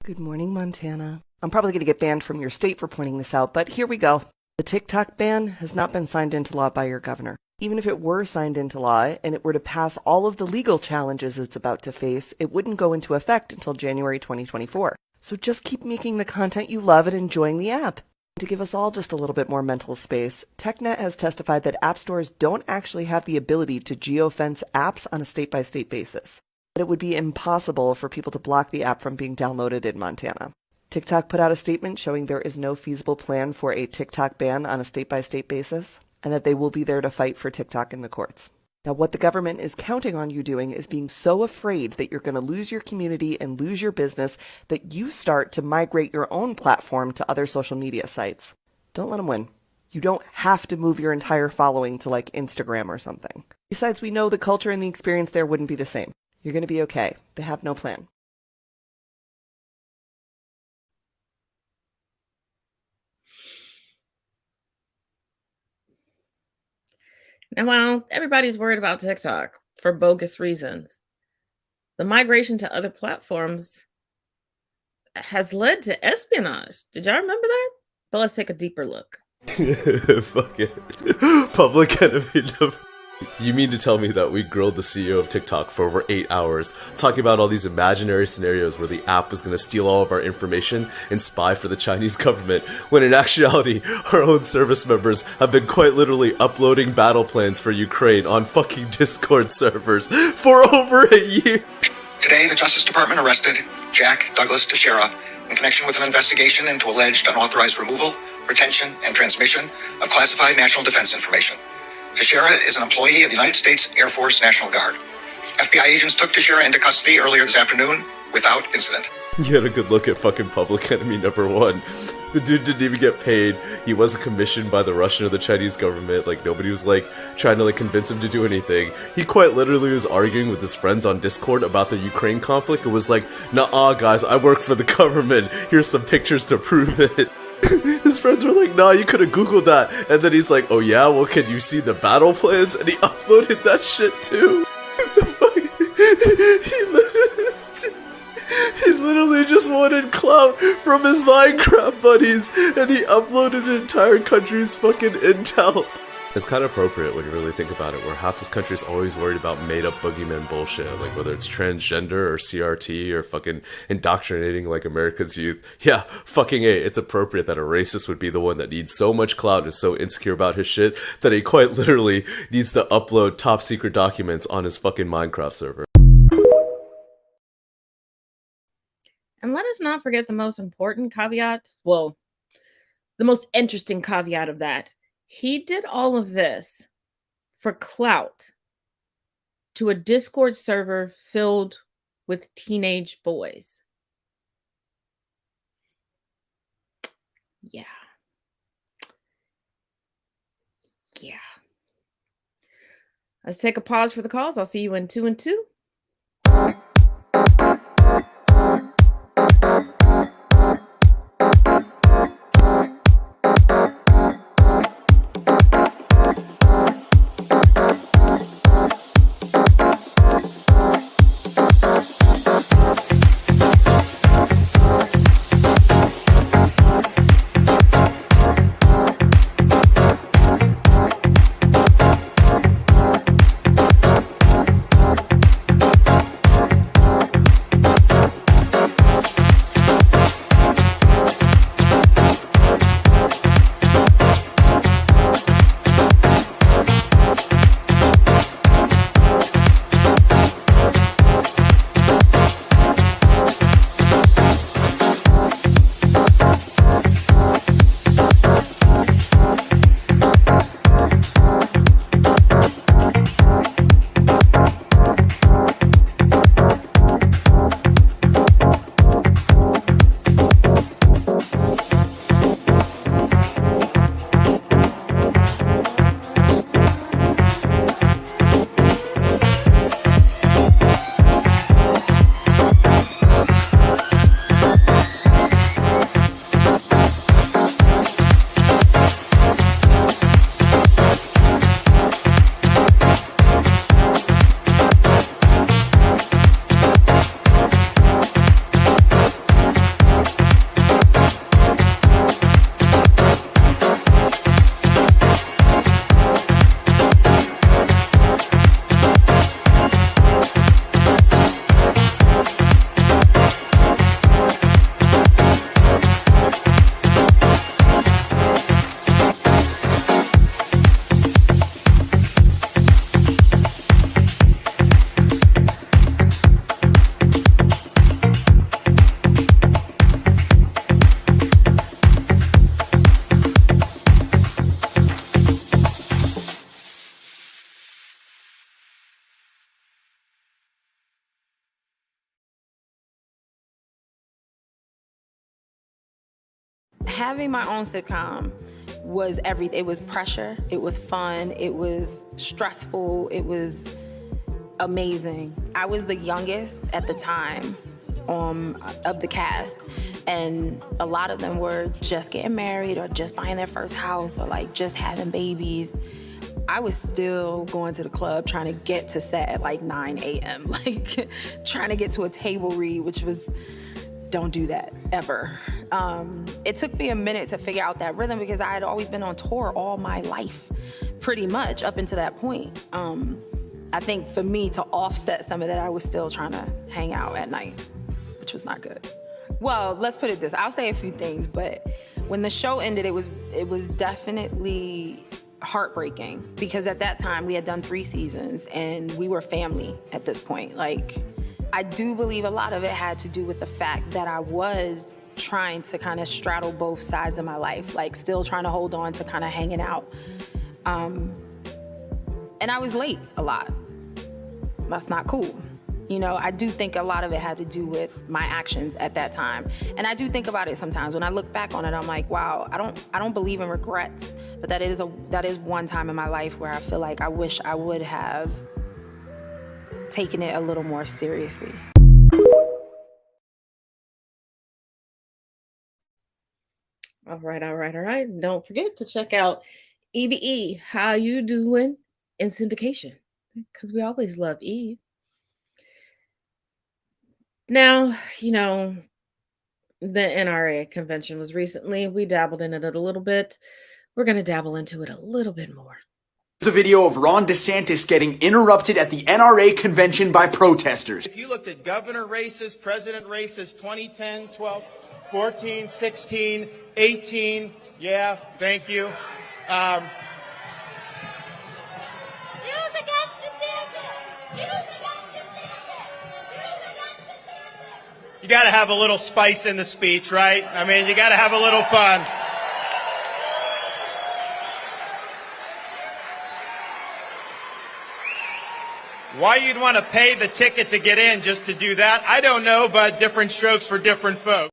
Good morning, Montana. I'm probably going to get banned from your state for pointing this out, but here we go. The TikTok ban has not been signed into law by your governor. Even if it were signed into law and it were to pass all of the legal challenges it's about to face, it wouldn't go into effect until January 2024. So just keep making the content you love and enjoying the app. To give us all just a little bit more mental space, TechNet has testified that app stores don't actually have the ability to geofence apps on a state-by-state basis. But it would be impossible for people to block the app from being downloaded in Montana. TikTok put out a statement showing there is no feasible plan for a TikTok ban on a state-by-state basis, and that they will be there to fight for TikTok in the courts. Now, what the government is counting on you doing is being so afraid that you're going to lose your community and lose your business that you start to migrate your own platform to other social media sites. Don't let them win. You don't have to move your entire following to like Instagram or something. Besides, we know the culture and the experience there wouldn't be the same. You're going to be okay. They have no plan. Now, while everybody's worried about TikTok for bogus reasons, the migration to other platforms has led to espionage. Did y'all remember that? But let's take a deeper look. Fuck it. Public enemy number. You mean to tell me that we grilled the CEO of TikTok for over 8 hours, talking about all these imaginary scenarios where the app was going to steal all of our information and spy for the Chinese government, when in actuality, our own service members have been quite literally uploading battle plans for Ukraine on fucking Discord servers for over a year? Today, the Justice Department arrested Jack Douglas Teixeira in connection with an investigation into alleged unauthorized removal, retention, and transmission of classified national defense information. Teixeira is an employee of the United States Air Force National Guard. FBI agents took Teixeira into custody earlier this afternoon without incident. You had a good look at fucking public enemy number one. The dude didn't even get paid. He wasn't commissioned by the Russian or the Chinese government. Like, nobody was, like, trying to, like, convince him to do anything. He quite literally was arguing with his friends on Discord about the Ukraine conflict and was like, "Nah, guys, I work for the government. Here's some pictures to prove it." His friends were like, "Nah, you could have Googled that." And then he's like, "Oh yeah? Well, can you see the battle plans?" And he uploaded that shit too. He literally just wanted clout from his Minecraft buddies, and he uploaded an entire country's fucking intel. It's kind of appropriate when you really think about it, where half this country is always worried about made-up boogeyman bullshit, like whether it's transgender or CRT or fucking indoctrinating like America's youth. Yeah, fucking A, it's appropriate that a racist would be the one that needs so much clout and is so insecure about his shit that he quite literally needs to upload top secret documents on his fucking Minecraft server. And let us not forget the most important caveat, well, the most interesting caveat of that. He did all of this for clout to a Discord server filled with teenage boys. Yeah. Yeah. Let's take a pause for the calls. I'll see you in 2 and 2. Having my own sitcom was everything. It was pressure. It was fun. It was stressful. It was amazing. I was the youngest at the time of the cast, and a lot of them were just getting married or just buying their first house or like just having babies. I was still going to the club trying to get to set at like 9 a.m. like trying to get to a table read, which was, don't do that ever. It took me a minute to figure out that rhythm because I had always been on tour all my life, pretty much up until that point. I think for me to offset some of that, I was still trying to hang out at night, which was not good. Well, let's put it this, I'll say a few things, but when the show ended, it was definitely heartbreaking because at that time we had done 3 seasons and we were family at this point. Like, I do believe a lot of it had to do with the fact that I was trying to kind of straddle both sides of my life, like still trying to hold on to kind of hanging out. And I was late a lot. That's not cool. You know, I do think a lot of it had to do with my actions at that time. And I do think about it sometimes. When I look back on it, I'm like, wow, I don't believe in regrets, but that is one time in my life where I feel like I wish I would have taken it a little more seriously. All right. Don't forget to check out EVE, How You Doing in syndication, because we always love Eve. Now, you know, the NRA convention was recently. We dabbled in it a little bit. We're going to dabble into it a little bit more. There's a video of Ron DeSantis getting interrupted at the NRA convention by protesters. If you looked at governor races, president races, 2010, 12, 14, 16, 18, yeah, thank you. You got to have a little spice in the speech, right? I mean, you got to have a little fun. Why you'd want to pay the ticket to get in just to do that, I don't know, but different strokes for different folks.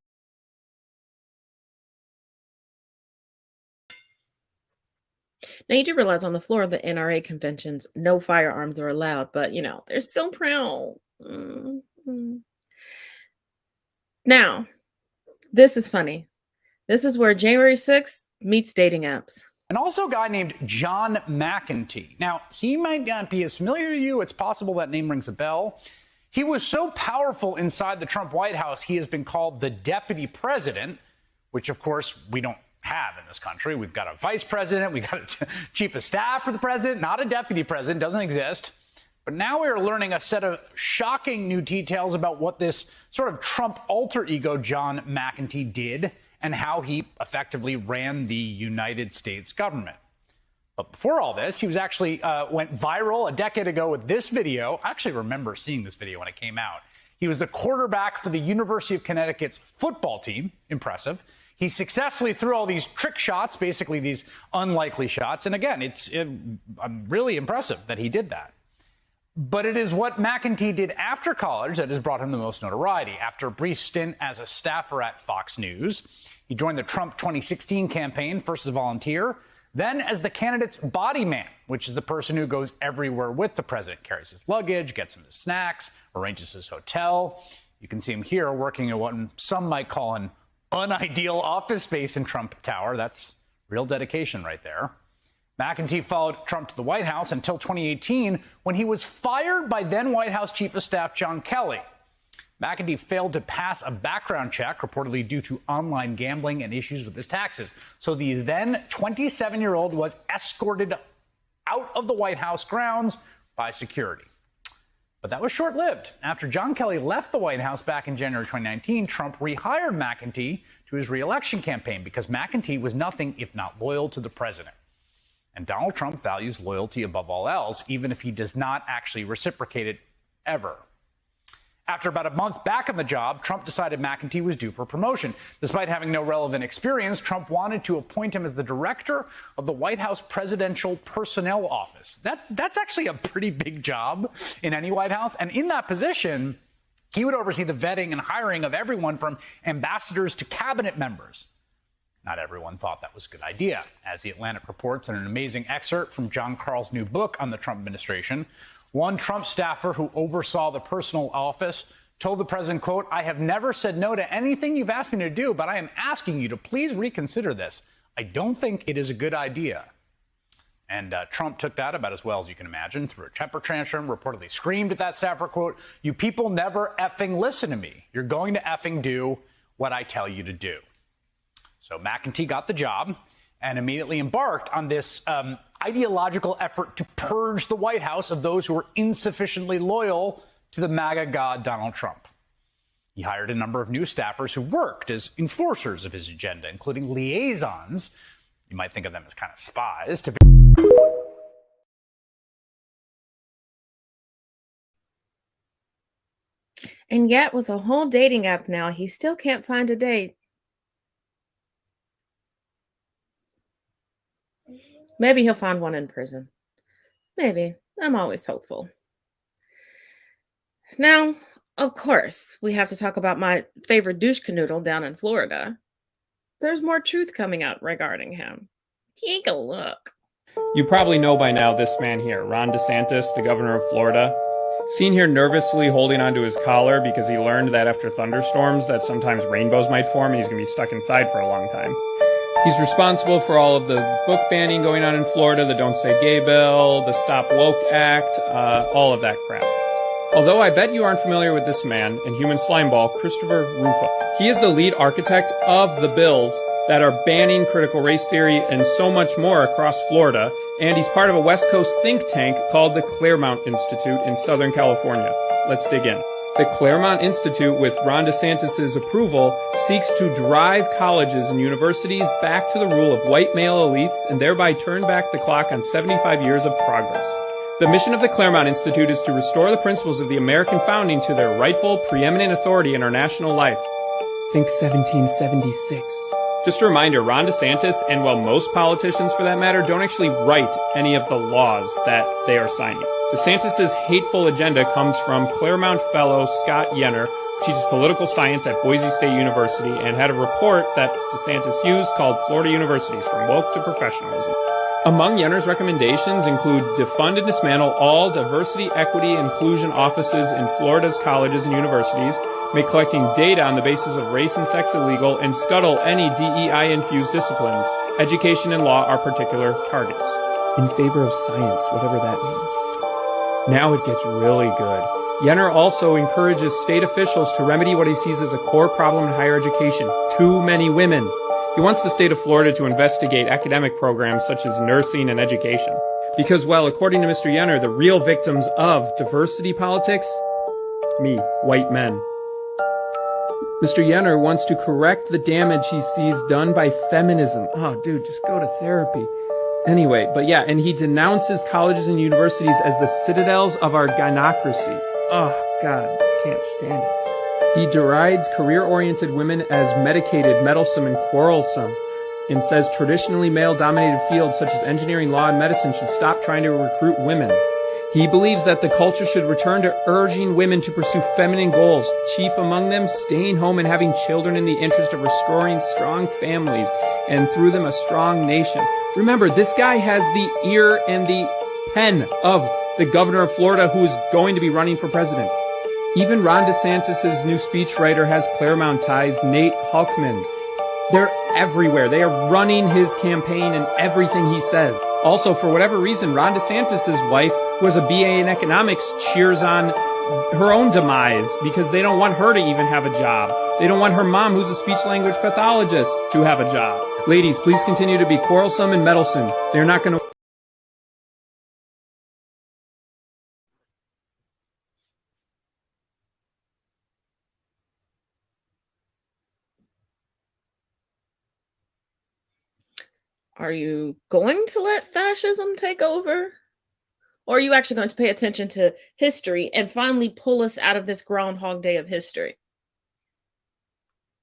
Now, you do realize on the floor of the NRA conventions, no firearms are allowed, but, you know, they're so proud. Mm-hmm. Now, this is funny. This is where January 6th meets dating apps. And also a guy named John McEntee. Now, he might not be as familiar to you. It's possible that name rings a bell. He was so powerful inside the Trump White House, he has been called the deputy president, which, of course, we don't have in this country. We've got a vice president. We've got a chief of staff for the president, not a deputy president. Doesn't exist. But now we are learning a set of shocking new details about what this sort of Trump alter ego John McEntee did and how he effectively ran the United States government. But before all this, he was actually went viral a decade ago with this video. I actually remember seeing this video when it came out. He was the quarterback for the University of Connecticut's football team. Impressive. He successfully threw all these trick shots, basically these unlikely shots. And again, it's really impressive that he did that. But it is what McEntee did after college that has brought him the most notoriety. After a brief stint as a staffer at Fox News, he joined the Trump 2016 campaign, first as a volunteer, then as the candidate's body man, which is the person who goes everywhere with the president, carries his luggage, gets him his snacks, arranges his hotel. You can see him here working in what some might call an unideal office space in Trump Tower. That's real dedication right there. McEntee followed Trump to the White House until 2018, when he was fired by then White House Chief of Staff John Kelly. McEntee failed to pass a background check, reportedly due to online gambling and issues with his taxes. So the then 27-year-old was escorted out of the White House grounds by security. But that was short-lived. After John Kelly left the White House back in January 2019, Trump rehired McEntee to his re-election campaign because McEntee was nothing if not loyal to the president. And Donald Trump values loyalty above all else, even if he does not actually reciprocate it ever. After about a month back on the job, Trump decided McEntee was due for promotion. Despite having no relevant experience, Trump wanted to appoint him as the director of the White House Presidential Personnel Office. That's actually a pretty big job in any White House. And in that position, he would oversee the vetting and hiring of everyone from ambassadors to cabinet members. Not everyone thought that was a good idea. As The Atlantic reports in an amazing excerpt from John Carl's new book on the Trump administration, one Trump staffer who oversaw the personal office told the president, quote, "I have never said no to anything you've asked me to do, but I am asking you to please reconsider this. I don't think it is a good idea." And Trump took that about as well as you can imagine, threw a temper tantrum, reportedly screamed at that staffer, quote, "You people never effing listen to me. You're going to effing do what I tell you to do." So McEntee got the job and immediately embarked on this ideological effort to purge the White House of those who were insufficiently loyal to the MAGA god Donald Trump. He hired a number of new staffers who worked as enforcers of his agenda, including liaisons. You might think of them as kind of spies. And yet, with a whole dating app now, he still can't find a date. Maybe he'll find one in prison. Maybe. I'm always hopeful. Now, of course, we have to talk about my favorite douche canoodle down in Florida. There's more truth coming out regarding him. Take a look. You probably know by now this man here, Ron DeSantis, the governor of Florida. Seen here nervously holding onto his collar because he learned that after thunderstorms that sometimes rainbows might form and he's going to be stuck inside for a long time. He's responsible for all of the book banning going on in Florida, the Don't Say Gay bill, the Stop Woke Act, all of that crap. Although I bet you aren't familiar with this man and human slimeball, Christopher Rufo. He is the lead architect of the bills that are banning critical race theory and so much more across Florida, and he's part of a West Coast think tank called the Claremont Institute in Southern California. Let's dig in. The Claremont Institute, with Ron DeSantis' approval, seeks to drive colleges and universities back to the rule of white male elites and thereby turn back the clock on 75 years of progress. The mission of the Claremont Institute is to restore the principles of the American founding to their rightful, preeminent authority in our national life. Think 1776. Just a reminder, Ron DeSantis, and well, most politicians for that matter, don't actually write any of the laws that they are signing. DeSantis' hateful agenda comes from Claremont fellow Scott Yenner, who teaches political science at Boise State University and had a report that DeSantis used called Florida Universities From Woke to Professionalism. Among Yenner's recommendations include defund and dismantle all diversity, equity, and inclusion offices in Florida's colleges and universities, make collecting data on the basis of race and sex illegal, and scuttle any DEI-infused disciplines. Education and law are particular targets. In favor of science, whatever that means. Now it gets really good. Yenner also encourages state officials to remedy what he sees as a core problem in higher education: too many women. He wants the state of Florida to investigate academic programs such as nursing and education. Because, well, according to Mr. Yenner, the real victims of diversity politics? Me, white men. Mr. Yenner wants to correct the damage he sees done by feminism. Oh, dude, just go to therapy. Anyway, but yeah, and he denounces colleges and universities as the citadels of our gynocracy. Oh, God, can't stand it. He derides career-oriented women as medicated, meddlesome, and quarrelsome, and says traditionally male-dominated fields such as engineering, law, and medicine should stop trying to recruit women. He believes that the culture should return to urging women to pursue feminine goals, chief among them staying home and having children in the interest of restoring strong families and through them a strong nation. Remember, this guy has the ear and the pen of the governor of Florida who is going to be running for president. Even Ron DeSantis' new speechwriter has Claremont ties, Nate Hulkman. They're everywhere. They are running his campaign and everything he says. Also, for whatever reason, Ron DeSantis' wife, who has a BA in economics, cheers on her own demise because they don't want her to even have a job. They don't want her mom, who's a speech-language pathologist, to have a job. Ladies, please continue to be quarrelsome and meddlesome. They're not going to... Are you going to let fascism take over? Or are you actually going to pay attention to history and finally pull us out of this Groundhog Day of history?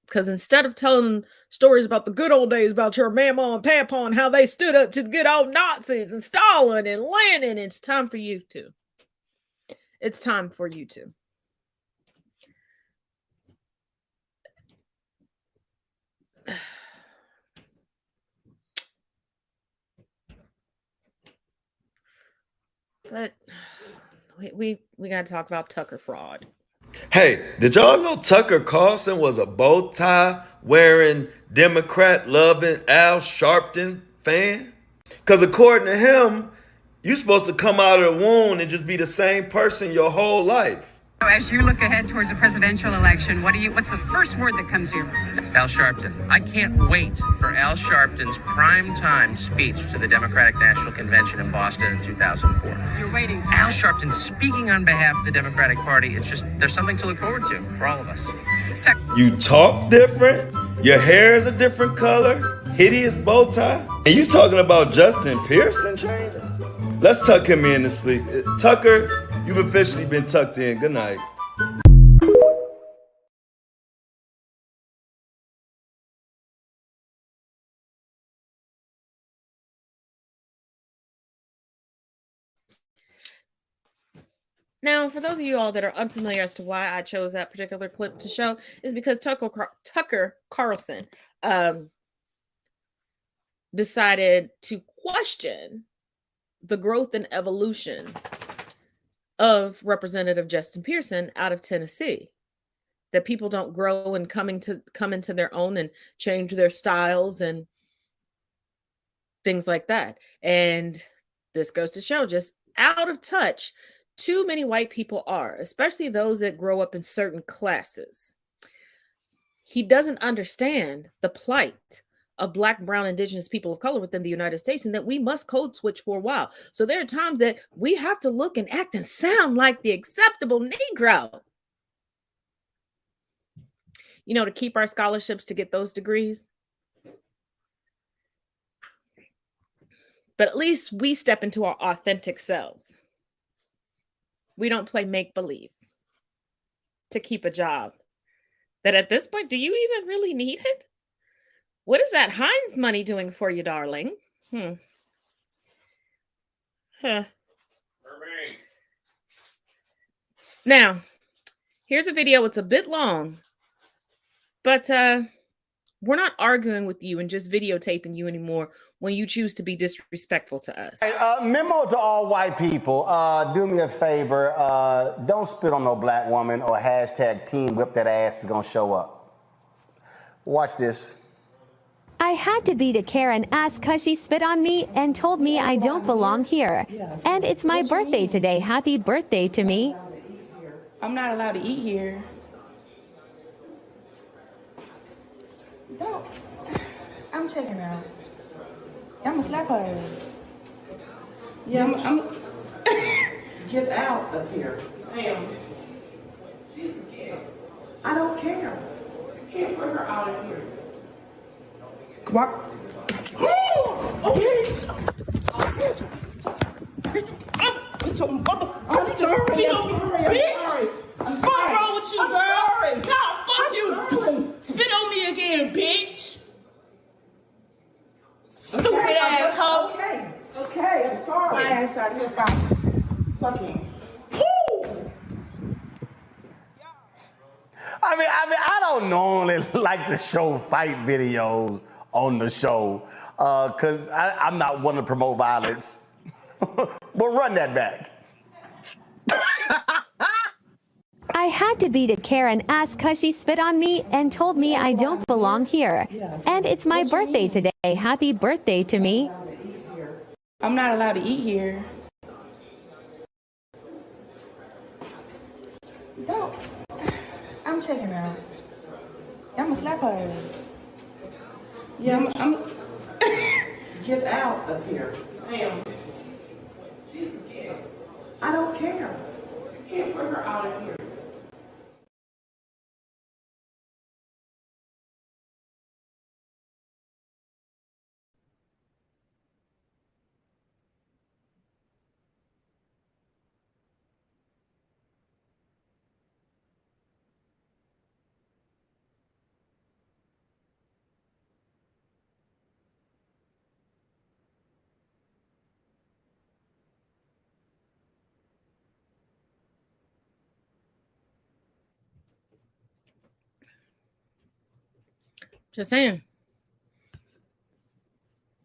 Because instead of telling stories about the good old days about your mama and papa and how they stood up to the good old Nazis and Stalin and Lenin, it's time for you to. It's time for you to. But we got to talk about Tucker fraud. Hey, did y'all know Tucker Carlson was a bow tie wearing Democrat loving Al Sharpton fan? Because according to him, you're supposed to come out of the womb and just be the same person your whole life. As you look ahead towards the presidential election, what's the first word that comes to your mind? Al Sharpton. I can't wait for Al Sharpton's primetime speech to the Democratic National Convention in Boston in 2004. You're waiting for Al Sharpton speaking on behalf of the Democratic Party. It's just, there's something to look forward to for all of us. You talk different, your hair is a different color, hideous bow tie, and you talking about Justin Pearson changing? Let's tuck him in to sleep. Tucker, you've officially been tucked in. Good night. Now, for those of you all that are unfamiliar as to why I chose that particular clip to show, is because Tucker Carlson decided to question the growth and evolution of Representative Justin Pearson out of Tennessee. That people don't grow and come into their own and change their styles and things like that. And this goes to show just out of touch too many white people are, especially those that grow up in certain classes. He doesn't understand the plight of Black, brown, indigenous people of color within the United States, and that we must code switch for a while. So there are times that we have to look and act and sound like the acceptable Negro, you know, to keep our scholarships, to get those degrees. But at least we step into our authentic selves. We don't play make-believe to keep a job that at this point, do you even really need it? What is that Heinz money doing for you, darling? Now, here's a video. It's a bit long, but we're not arguing with you and just videotaping you anymore when you choose to be disrespectful to us. Memo to all white people, do me a favor, don't spit on no black woman or hashtag team whip that ass is gonna show up. Watch this. I had to beat a Karen ass cause she spit on me and told me I don't belong here. And it's my birthday today. Happy birthday to me. I'm not allowed to eat here. Don't. I'm checking out. I'm gonna slap her ass. Yeah, I'm get out of here. Ma'am. I don't care. You can't put her out of here. Come on. Okay. I'm sorry. Bitch. What's wrong with you, girl? No, fuck you. Spit on me again, bitch. Stupid asshole. Okay, I'm sorry. My ass out of here, fine. Fucking. I don't normally like to show fight videos on the show because I'm not one to promote violence. But run that back. I had to beat a Karen ass cause she spit on me and told me I don't belong here. And it's my birthday today. Happy birthday to me. I'm not allowed to eat here. Don't. I'm checking out. I'm gonna slap her ass. Yeah, I'm get out of here. Ma'am. I don't care. You can't put her out of here. Just saying.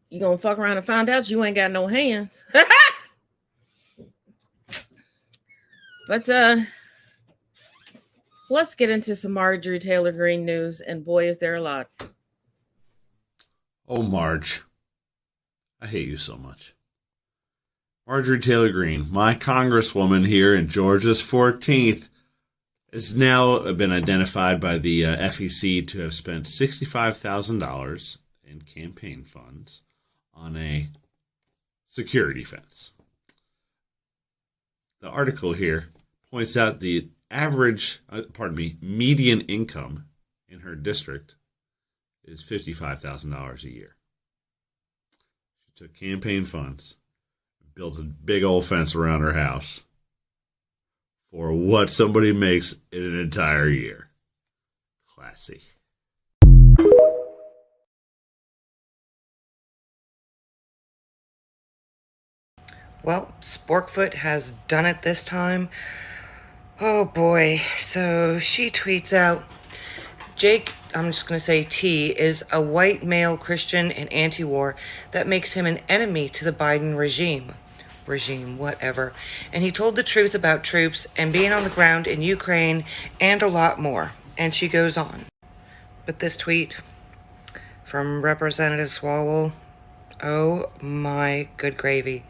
You gonna fuck around and find out you ain't got no hands. Let's get into some Marjorie Taylor Greene news, and boy, is there a lot. Oh, Marge. I hate you so much. Marjorie Taylor Greene, my congresswoman here in Georgia's 14th, has now been identified by the FEC to have spent $65,000 in campaign funds on a security fence. The article here points out the median income in her district is $55,000 a year. She took campaign funds, built a big old fence around her house for what somebody makes in an entire year. Classy. Well, Sporkfoot has done it this time. Oh boy. So she tweets out, Jake, I'm just going to say T, is a white male Christian and anti-war that makes him an enemy to the Biden regime. Whatever. And he told the truth about troops and being on the ground in Ukraine and a lot more. And she goes on. But this tweet from Representative Swalwell, oh my good gravy.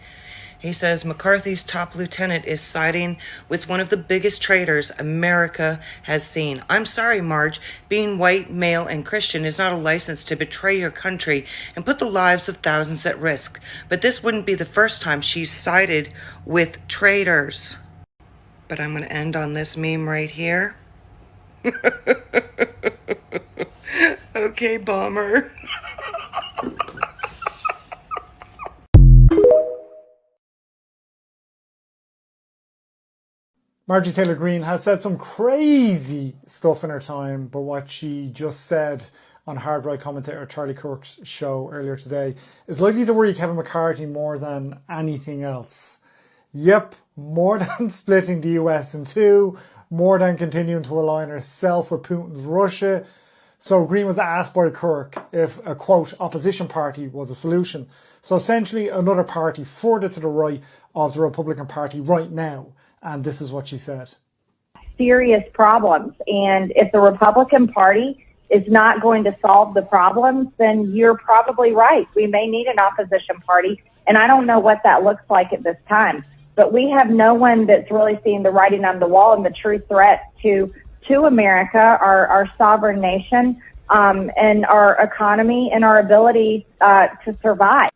He says McCarthy's top lieutenant is siding with one of the biggest traitors America has seen. I'm sorry, Marge. Being white, male, and Christian is not a license to betray your country and put the lives of thousands at risk. But this wouldn't be the first time she's sided with traitors. But I'm going to end on this meme right here. Okay, bomber. Marjorie Taylor Greene has said some crazy stuff in her time, but what she just said on hard right commentator Charlie Kirk's show earlier today is likely to worry Kevin McCarthy more than anything else. Yep, more than splitting the US in two, more than continuing to align herself with Putin's Russia. So Greene was asked by Kirk if a, quote, opposition party was a solution. So essentially another party further to the right of the Republican Party right now. And this is what she said. Serious problems. And if the Republican Party is not going to solve the problems, then you're probably right. We may need an opposition party. And I don't know what that looks like at this time. But we have no one that's really seeing the writing on the wall and the true threat to America, our sovereign nation, and our economy and our ability to survive.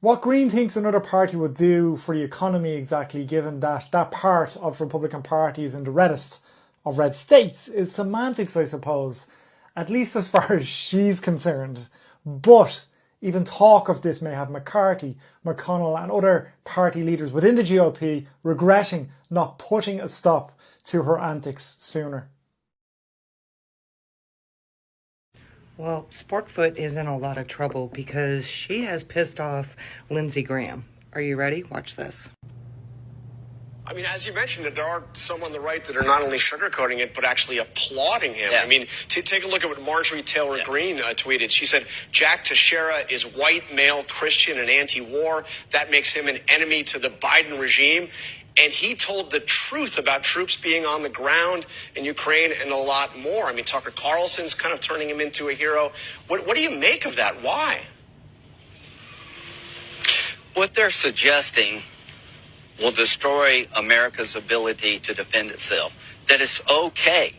What Greene thinks another party would do for the economy exactly, given that that part of Republican Party is in the reddest of red states, is semantics, I suppose, at least as far as she's concerned. But even talk of this may have McCarthy, McConnell and other party leaders within the GOP regretting not putting a stop to her antics sooner. Well, Sporkfoot is in a lot of trouble because she has pissed off Lindsey Graham. Are you ready? Watch this. I mean, as you mentioned, there are some on the right that are not only sugarcoating it, but actually applauding him. Yeah. I mean, take a look at what Marjorie Taylor Greene tweeted. She said, Jack Teixeira is white, male, Christian, and anti-war. That makes him an enemy to the Biden regime. And he told the truth about troops being on the ground in Ukraine and a lot more. I mean, Tucker Carlson's kind of turning him into a hero. What do you make of that? Why? What they're suggesting will destroy America's ability to defend itself. That it's okay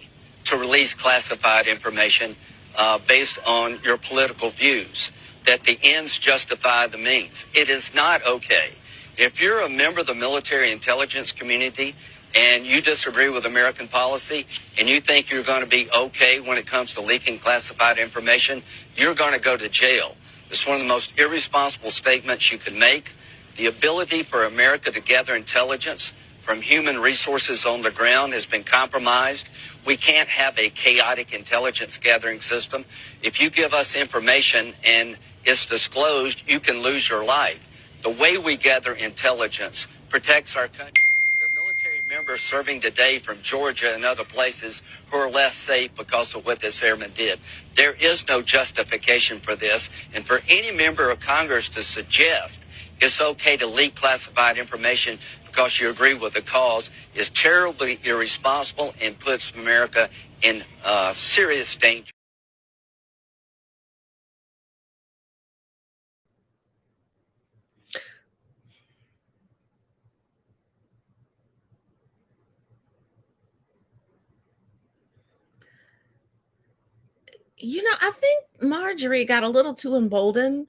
to release classified information based on your political views. That the ends justify the means. It is not okay. If you're a member of the military intelligence community and you disagree with American policy and you think you're going to be okay when it comes to leaking classified information, you're going to go to jail. It's one of the most irresponsible statements you can make. The ability for America to gather intelligence from human resources on the ground has been compromised. We can't have a chaotic intelligence gathering system. If you give us information and it's disclosed, you can lose your life. The way we gather intelligence protects our country. There are military members serving today from Georgia and other places who are less safe because of what this airman did. There is no justification for this. And for any member of Congress to suggest it's okay to leak classified information because you agree with the cause is terribly irresponsible and puts America in serious danger. You know, I think Marjorie got a little too emboldened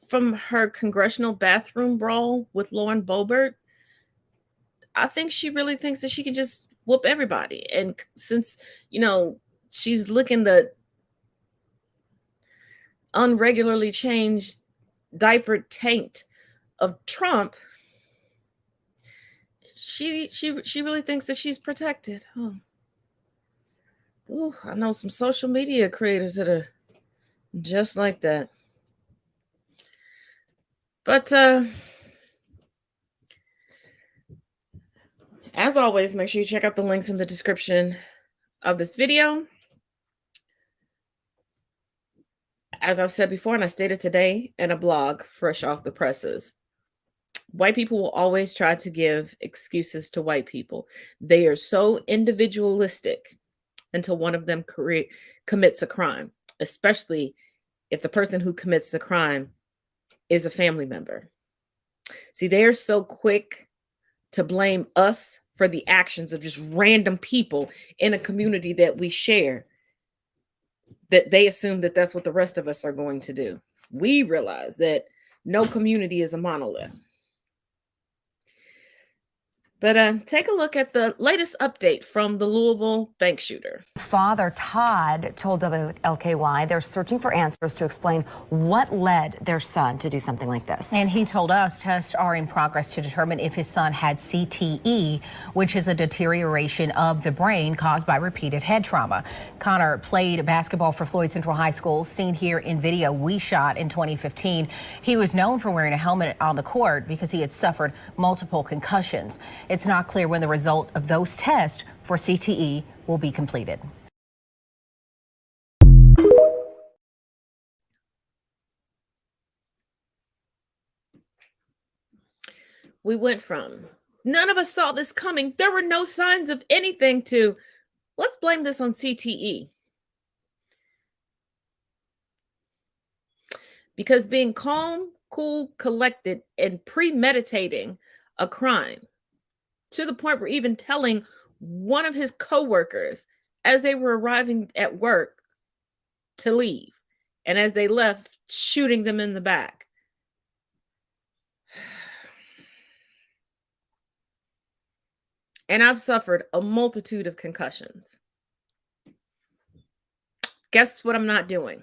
from her congressional bathroom brawl with Lauren Boebert. I think she really thinks that she can just whoop everybody. And since, you know, she's licking the unregularly changed diaper taint of Trump, she really thinks that she's protected. Oh. Ooh, I know some social media creators that are just like that. But as always, make sure you check out the links in the description of this video. As I've said before, and I stated today in a blog fresh off the presses, white people will always try to give excuses to white people. They are so individualistic until one of them commits a crime, especially if the person who commits the crime is a family member. See, they are so quick to blame us for the actions of just random people in a community that we share, that they assume that that's what the rest of us are going to do. We realize that no community is a monolith. But take a look at the latest update from the Louisville bank shooter. Father Todd told WLKY they're searching for answers to explain what led their son to do something like this. And he told us tests are in progress to determine if his son had CTE, which is a deterioration of the brain caused by repeated head trauma. Connor played basketball for Floyd Central High School, seen here in video we shot in 2015. He was known for wearing a helmet on the court because he had suffered multiple concussions. It's not clear when the result of those tests for CTE will be completed. We went from none of us saw this coming, there were no signs of anything, to let's blame this on CTE. Because being calm, cool, collected, and premeditating a crime to the point where even telling one of his coworkers as they were arriving at work to leave, and as they left, shooting them in the back. And I've suffered a multitude of concussions. Guess what I'm not doing?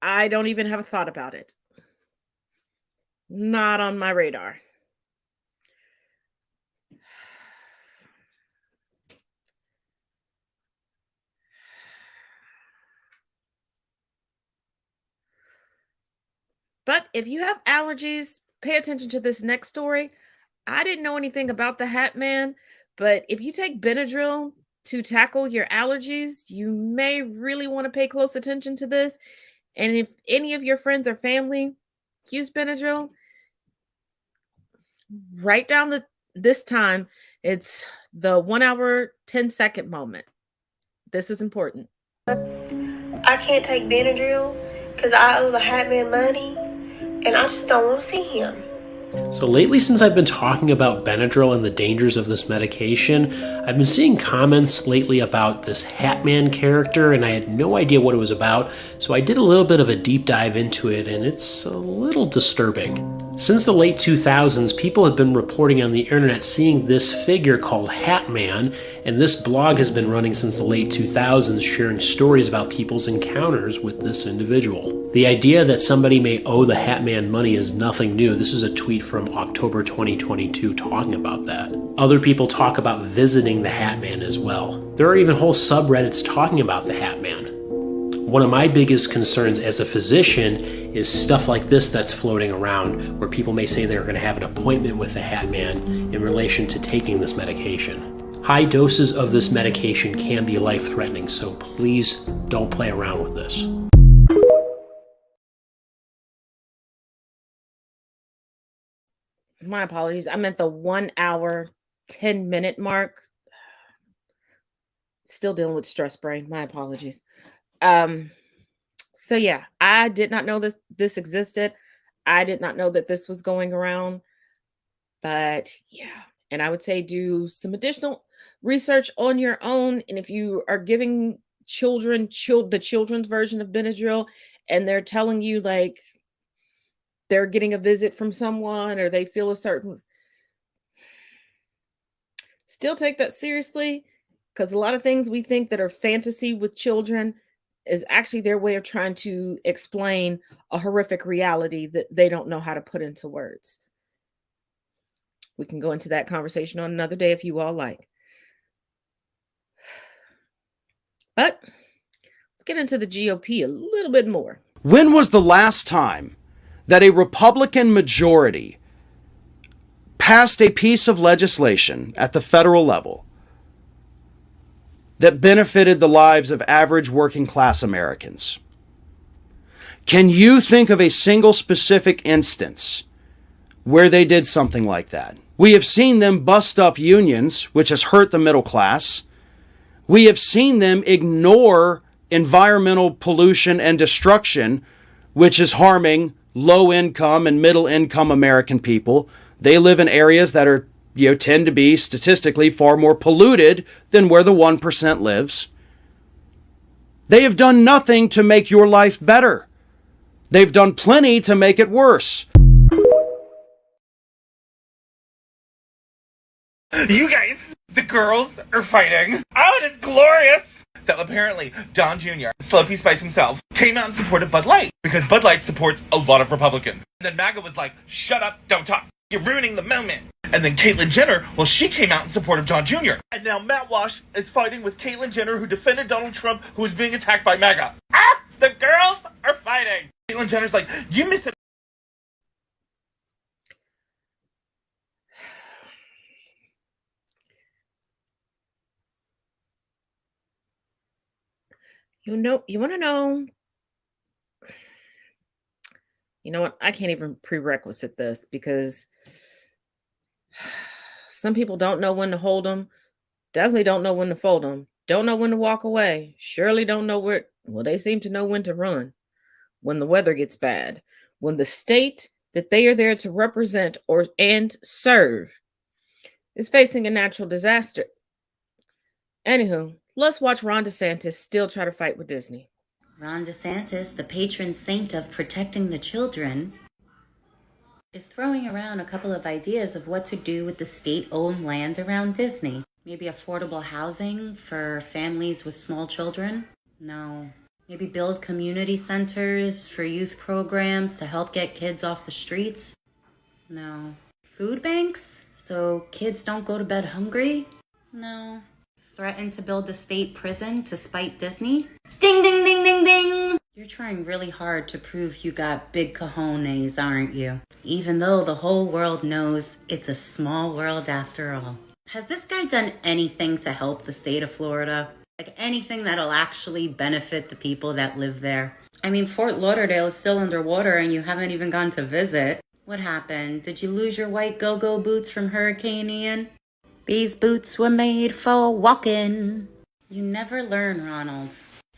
I don't even have a thought about it. Not on my radar. But if you have allergies, pay attention to this next story. I didn't know anything about the Hat Man, but if you take Benadryl to tackle your allergies, you may really want to pay close attention to this. And if any of your friends or family use Benadryl, write down this time. It's the 1 hour, 10-second moment. This is important. I can't take Benadryl because I owe the Hat Man money, and I just don't want to see him. So lately, since I've been talking about Benadryl and the dangers of this medication, I've been seeing comments lately about this Hat Man character, and I had no idea what it was about, so I did a little bit of a deep dive into it, and it's a little disturbing. Since the late 2000s, people have been reporting on the internet seeing this figure called Hat Man, and this blog has been running since the late 2000s, sharing stories about people's encounters with this individual. The idea that somebody may owe the Hat Man money is nothing new. This is a tweet from October 2022 talking about that. Other people talk about visiting the Hat Man as well. There are even whole subreddits talking about the Hat Man. One of my biggest concerns as a physician is stuff like this that's floating around, where people may say they're going to have an appointment with the Hat Man in relation to taking this medication. High doses of this medication can be life-threatening, so please don't play around with this. My apologies. I meant the 1 hour, 10-minute mark. Still dealing with stress brain. My apologies. So yeah, I did not know this existed. I did not know that this was going around. But yeah, and I would say do some additional research on your own. And if you are giving the children's version of Benadryl, and they're telling you like they're getting a visit from someone or they feel a certain, still take that seriously, because a lot of things we think that are fantasy with children is actually their way of trying to explain a horrific reality that they don't know how to put into words. We can go into that conversation on another day if you all like. But let's get into the GOP a little bit more. When was the last time that a Republican majority passed a piece of legislation at the federal level that benefited the lives of average working class Americans? Can you think of a single specific instance where they did something like that? We have seen them bust up unions, which has hurt the middle class. We have seen them ignore environmental pollution and destruction, which is harming low-income and middle-income American people. They live in areas that are, tend to be statistically far more polluted than where the 1% lives. They have done nothing to make your life better. They've done plenty to make it worse. You guys, the girls are fighting. Oh, it is glorious! So apparently, Don Jr., Slopey Spice himself, came out in support of Bud Light because Bud Light supports a lot of Republicans. And then MAGA was like, shut up, don't talk. You're ruining the moment. And then Caitlyn Jenner, well, she came out in support of Don Jr. And now Matt Walsh is fighting with Caitlyn Jenner, who defended Donald Trump, who was being attacked by MAGA. Ah! The girls are fighting. Caitlyn Jenner's like, you missed it. You want to know, you know what? I can't even prerequisite this because some people don't know when to hold them, definitely don't know when to fold them, don't know when to walk away, surely don't know where, well, they seem to know when to run, when the weather gets bad, when the state that they are there to represent and serve is facing a natural disaster. Anywho, let's watch Ron DeSantis still try to fight with Disney. Ron DeSantis, the patron saint of protecting the children, is throwing around a couple of ideas of what to do with the state-owned land around Disney. Maybe affordable housing for families with small children? No. Maybe build community centers for youth programs to help get kids off the streets? No. Food banks so kids don't go to bed hungry? No. Threaten to build a state prison to spite Disney? Ding, ding, ding, ding, ding! You're trying really hard to prove you got big cojones, aren't you? Even though the whole world knows it's a small world after all. Has this guy done anything to help the state of Florida? Like anything that'll actually benefit the people that live there? I mean, Fort Lauderdale is still underwater and you haven't even gone to visit. What happened? Did you lose your white go-go boots from Hurricane Ian? These boots were made for walking. You never learn, Ronald.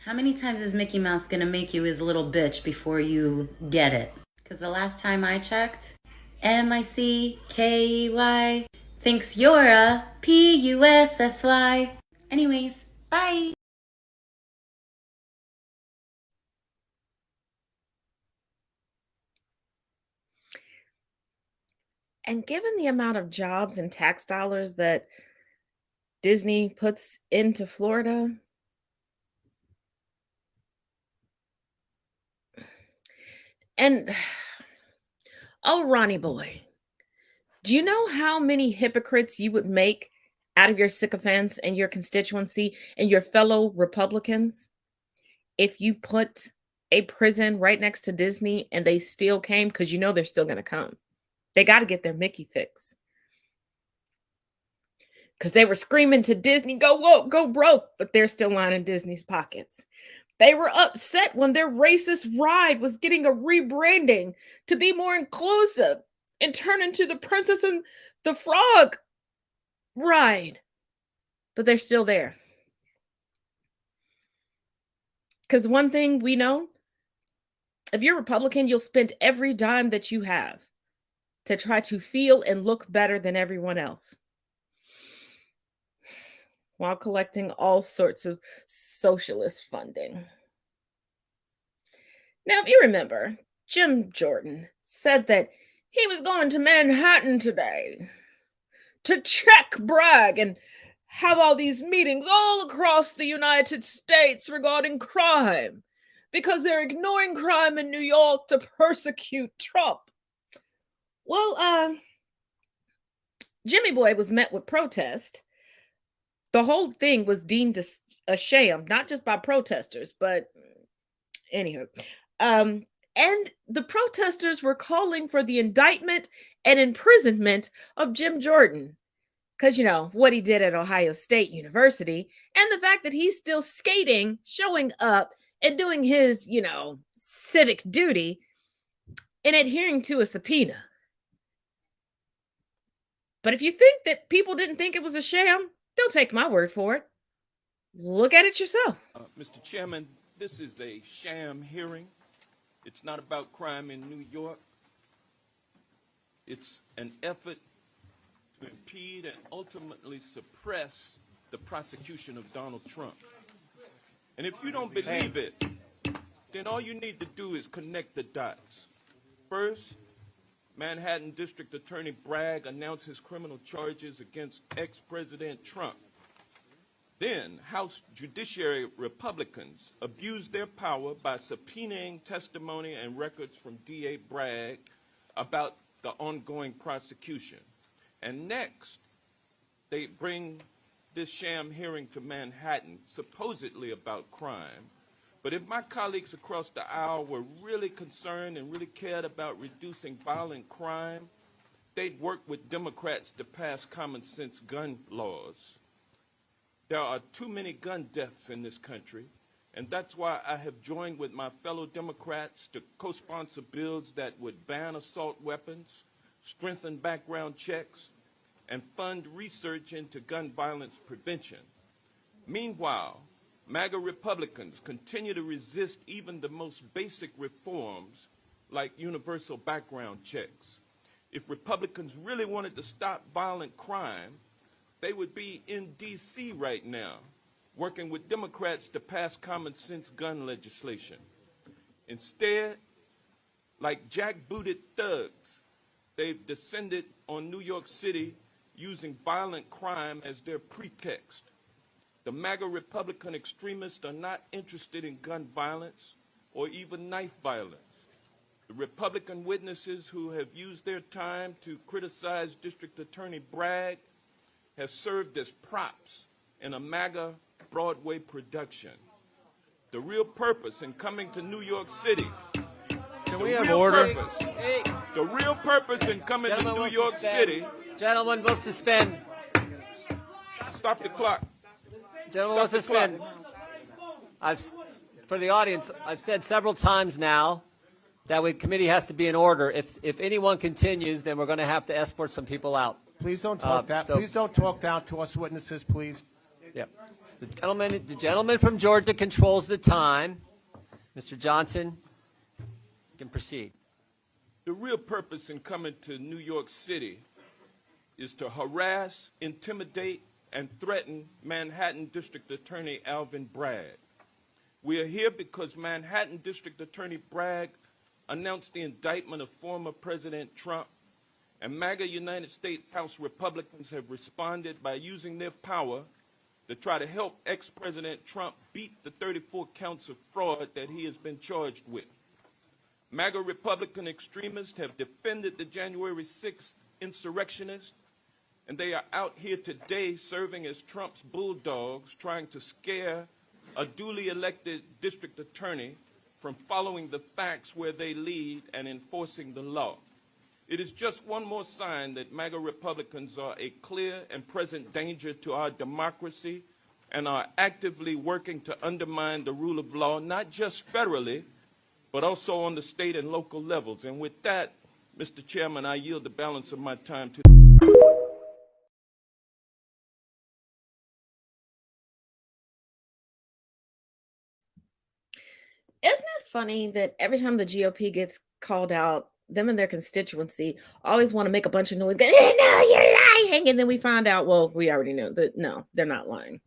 How many times is Mickey Mouse gonna make you his little bitch before you get it? Because the last time I checked, M-I-C-K-E-Y thinks you're a P-U-S-S-Y. Anyways, bye. And given the amount of jobs and tax dollars that Disney puts into Florida, and oh, Ronnie boy, do you know how many hypocrites you would make out of your sycophants and your constituency and your fellow Republicans if you put a prison right next to Disney and they still came? Because you know they're still going to come. They got to get their Mickey fix. Because they were screaming to Disney, go woke, go broke, but they're still lining Disney's pockets. They were upset when their racist ride was getting a rebranding to be more inclusive. and turn into the Princess and the Frog ride. But they're still there. Because one thing we know, if you're Republican, you'll spend every dime that you have to try to feel and look better than everyone else, while collecting all sorts of socialist funding. Now, if you remember, Jim Jordan said that he was going to Manhattan today to check Bragg and have all these meetings all across the United States regarding crime, because they're ignoring crime in New York to persecute Trump. Well, Jimmy Boy was met with protest. The whole thing was deemed a sham, not just by protesters, but anywho. And the protesters were calling for the indictment and imprisonment of Jim Jordan, because, you know, what he did at Ohio State University, and the fact that he's still skating, showing up, and doing his, you know, civic duty and adhering to a subpoena. But if you think that people didn't think it was a sham, don't take my word for it. Look at it yourself. Mr. Chairman, this is a sham hearing. It's not about crime in New York. It's an effort to impede and ultimately suppress the prosecution of Donald Trump. And if you don't believe it, then all you need to do is connect the dots. First, Manhattan District Attorney Bragg announced his criminal charges against ex-President Trump. Then, House Judiciary Republicans abused their power by subpoenaing testimony and records from D.A. Bragg about the ongoing prosecution. And next, they bring this sham hearing to Manhattan, supposedly about crime. But if my colleagues across the aisle were really concerned and really cared about reducing violent crime, they'd work with Democrats to pass common sense gun laws. There are too many gun deaths in this country, and that's why I have joined with my fellow Democrats to co-sponsor bills that would ban assault weapons, strengthen background checks, and fund research into gun violence prevention. Meanwhile, MAGA Republicans continue to resist even the most basic reforms like universal background checks. If Republicans really wanted to stop violent crime, they would be in D.C. right now, working with Democrats to pass common sense gun legislation. Instead, like jackbooted thugs, they've descended on New York City using violent crime as their pretext. The MAGA Republican extremists are not interested in gun violence or even knife violence. The Republican witnesses who have used their time to criticize District Attorney Bragg have served as props in a MAGA Broadway production. The real purpose in coming to New York City, Can we have order? the real purpose in coming to New York City. Gentlemen, we'll suspend. Stop the clock. Gentlemen, we'll suspend. For the audience, I've said several times now that the committee has to be in order. If anyone continues, then we're going to have to escort some people out. Please don't talk Please don't talk down to us witnesses, please. Yep. The gentleman from Georgia controls the time. Mr. Johnson, you can proceed. The real purpose in coming to New York City is to harass, intimidate, and threaten Manhattan District Attorney Alvin Bragg. We are here because Manhattan District Attorney Bragg announced the indictment of former President Trump, and MAGA United States House Republicans have responded by using their power to try to help ex-President Trump beat the 34 counts of fraud that he has been charged with. MAGA Republican extremists have defended the January 6th insurrectionists, and they are out here today serving as Trump's bulldogs, trying to scare a duly elected district attorney from following the facts where they lead and enforcing the law. It is just one more sign that MAGA Republicans are a clear and present danger to our democracy and are actively working to undermine the rule of law, not just federally, but also on the state and local levels. And with that, Mr. Chairman, I yield the balance of my time to... Isn't it funny that every time the GOP gets called out, them and their constituency always want to make a bunch of noise, go, no, you're lying. And then we find out, well, we already know that no, they're not lying.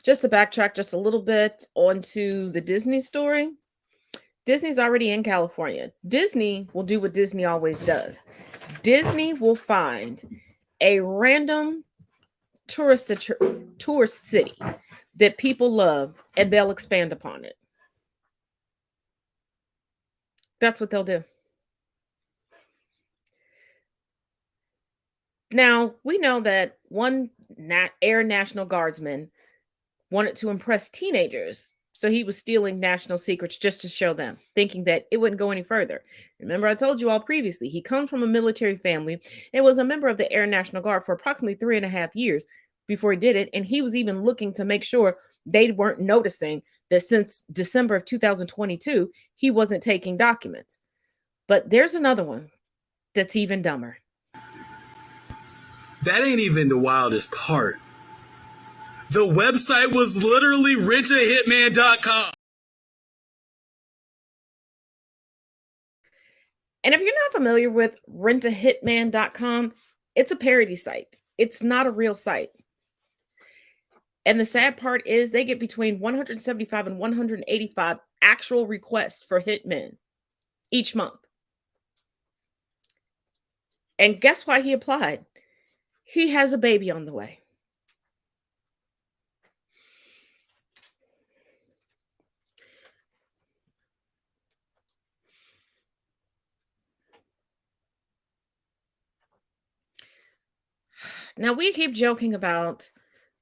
Just to backtrack just a little bit onto the Disney story. Disney's already in California. Disney will do what Disney always does. Disney will find a random tourist city that people love, and they'll expand upon it. That's what they'll do. Now, we know that one Air National Guardsman wanted to impress teenagers, so he was stealing national secrets just to show them, thinking that it wouldn't go any further. Remember, I told you all previously, he comes from a military family and was a member of the Air National Guard for approximately 3.5 years before he did it, and he was even looking to make sure they weren't noticing that since December of 2022, he wasn't taking documents. But there's another one that's even dumber. That ain't even the wildest part. The website was literally rentahitman.com. And if you're not familiar with rentahitman.com, it's a parody site. It's not a real site. And the sad part is they get between 175 and 185 actual requests for hitmen each month. And guess why he applied? He has a baby on the way. Now, we keep joking about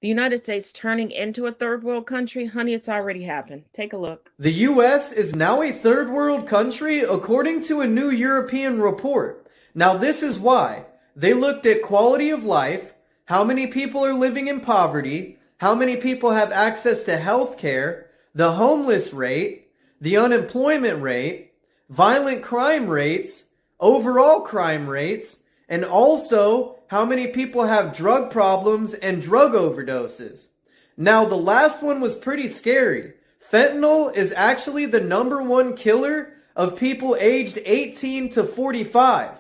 the United States turning into a third world country. Honey, it's already happened. Take a look. The U.S. is now a third world country according to a new European report. Now, this is why. They looked at quality of life, how many people are living in poverty, how many people have access to health care, the homeless rate, the unemployment rate, violent crime rates, overall crime rates, and also how many people have drug problems and drug overdoses. Now, the last one was pretty scary. Fentanyl is actually the #1 killer of people aged 18 to 45.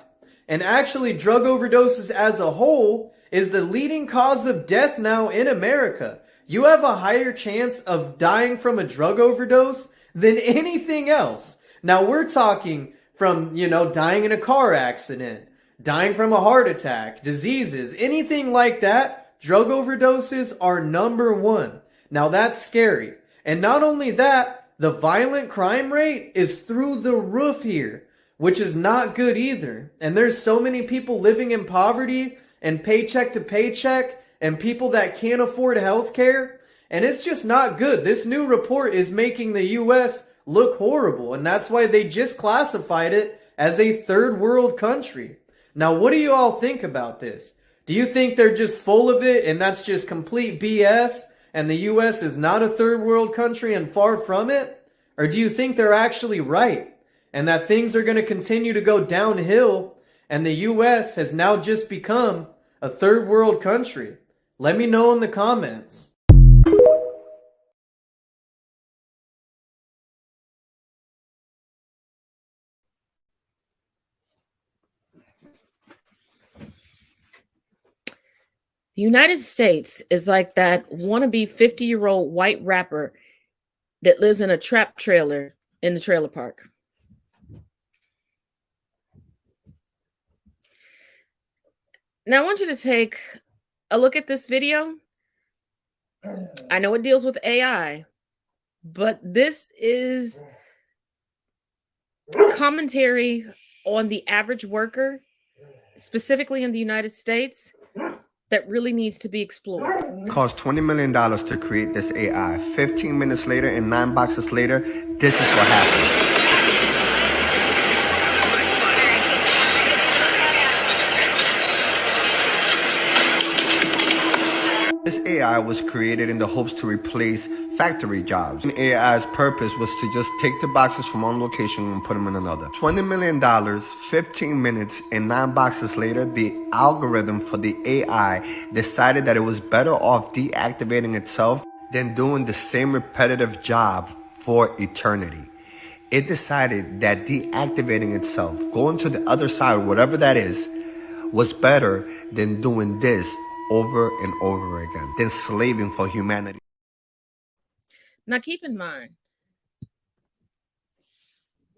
And actually, drug overdoses as a whole is the leading cause of death now in America. You have a higher chance of dying from a drug overdose than anything else. Now, we're talking from, dying in a car accident, dying from a heart attack, diseases, anything like that. Drug overdoses are #1. Now, that's scary. And not only that, the violent crime rate is through the roof here, which is not good either. And there's so many people living in poverty and paycheck to paycheck and people that can't afford health care. And it's just not good. This new report is making the U.S. look horrible. And that's why they just classified it as a third world country. Now, what do you all think about this? Do you think they're just full of it and that's just complete BS and the U.S. is not a third world country and far from it? Or do you think they're actually right and that things are going to continue to go downhill and the U.S. has now just become a third world country? Let me know in the comments. The United States is like that wannabe 50-year-old white rapper that lives in a trap trailer in the trailer park. Now, I want you to take a look at this video. I know it deals with AI, but this is commentary on the average worker, specifically in the United States, that really needs to be explored. Cost $20 million to create this AI. 15 minutes later and 9 boxes later, this is what happens. This AI was created in the hopes to replace factory jobs. And AI's purpose was to just take the boxes from one location and put them in another. $20 million, 15 minutes, and 9 boxes later, the algorithm for the AI decided that it was better off deactivating itself than doing the same repetitive job for eternity. It decided that deactivating itself, going to the other side, whatever that is, was better than doing this over and over again, than slaving for humanity. Now keep in mind,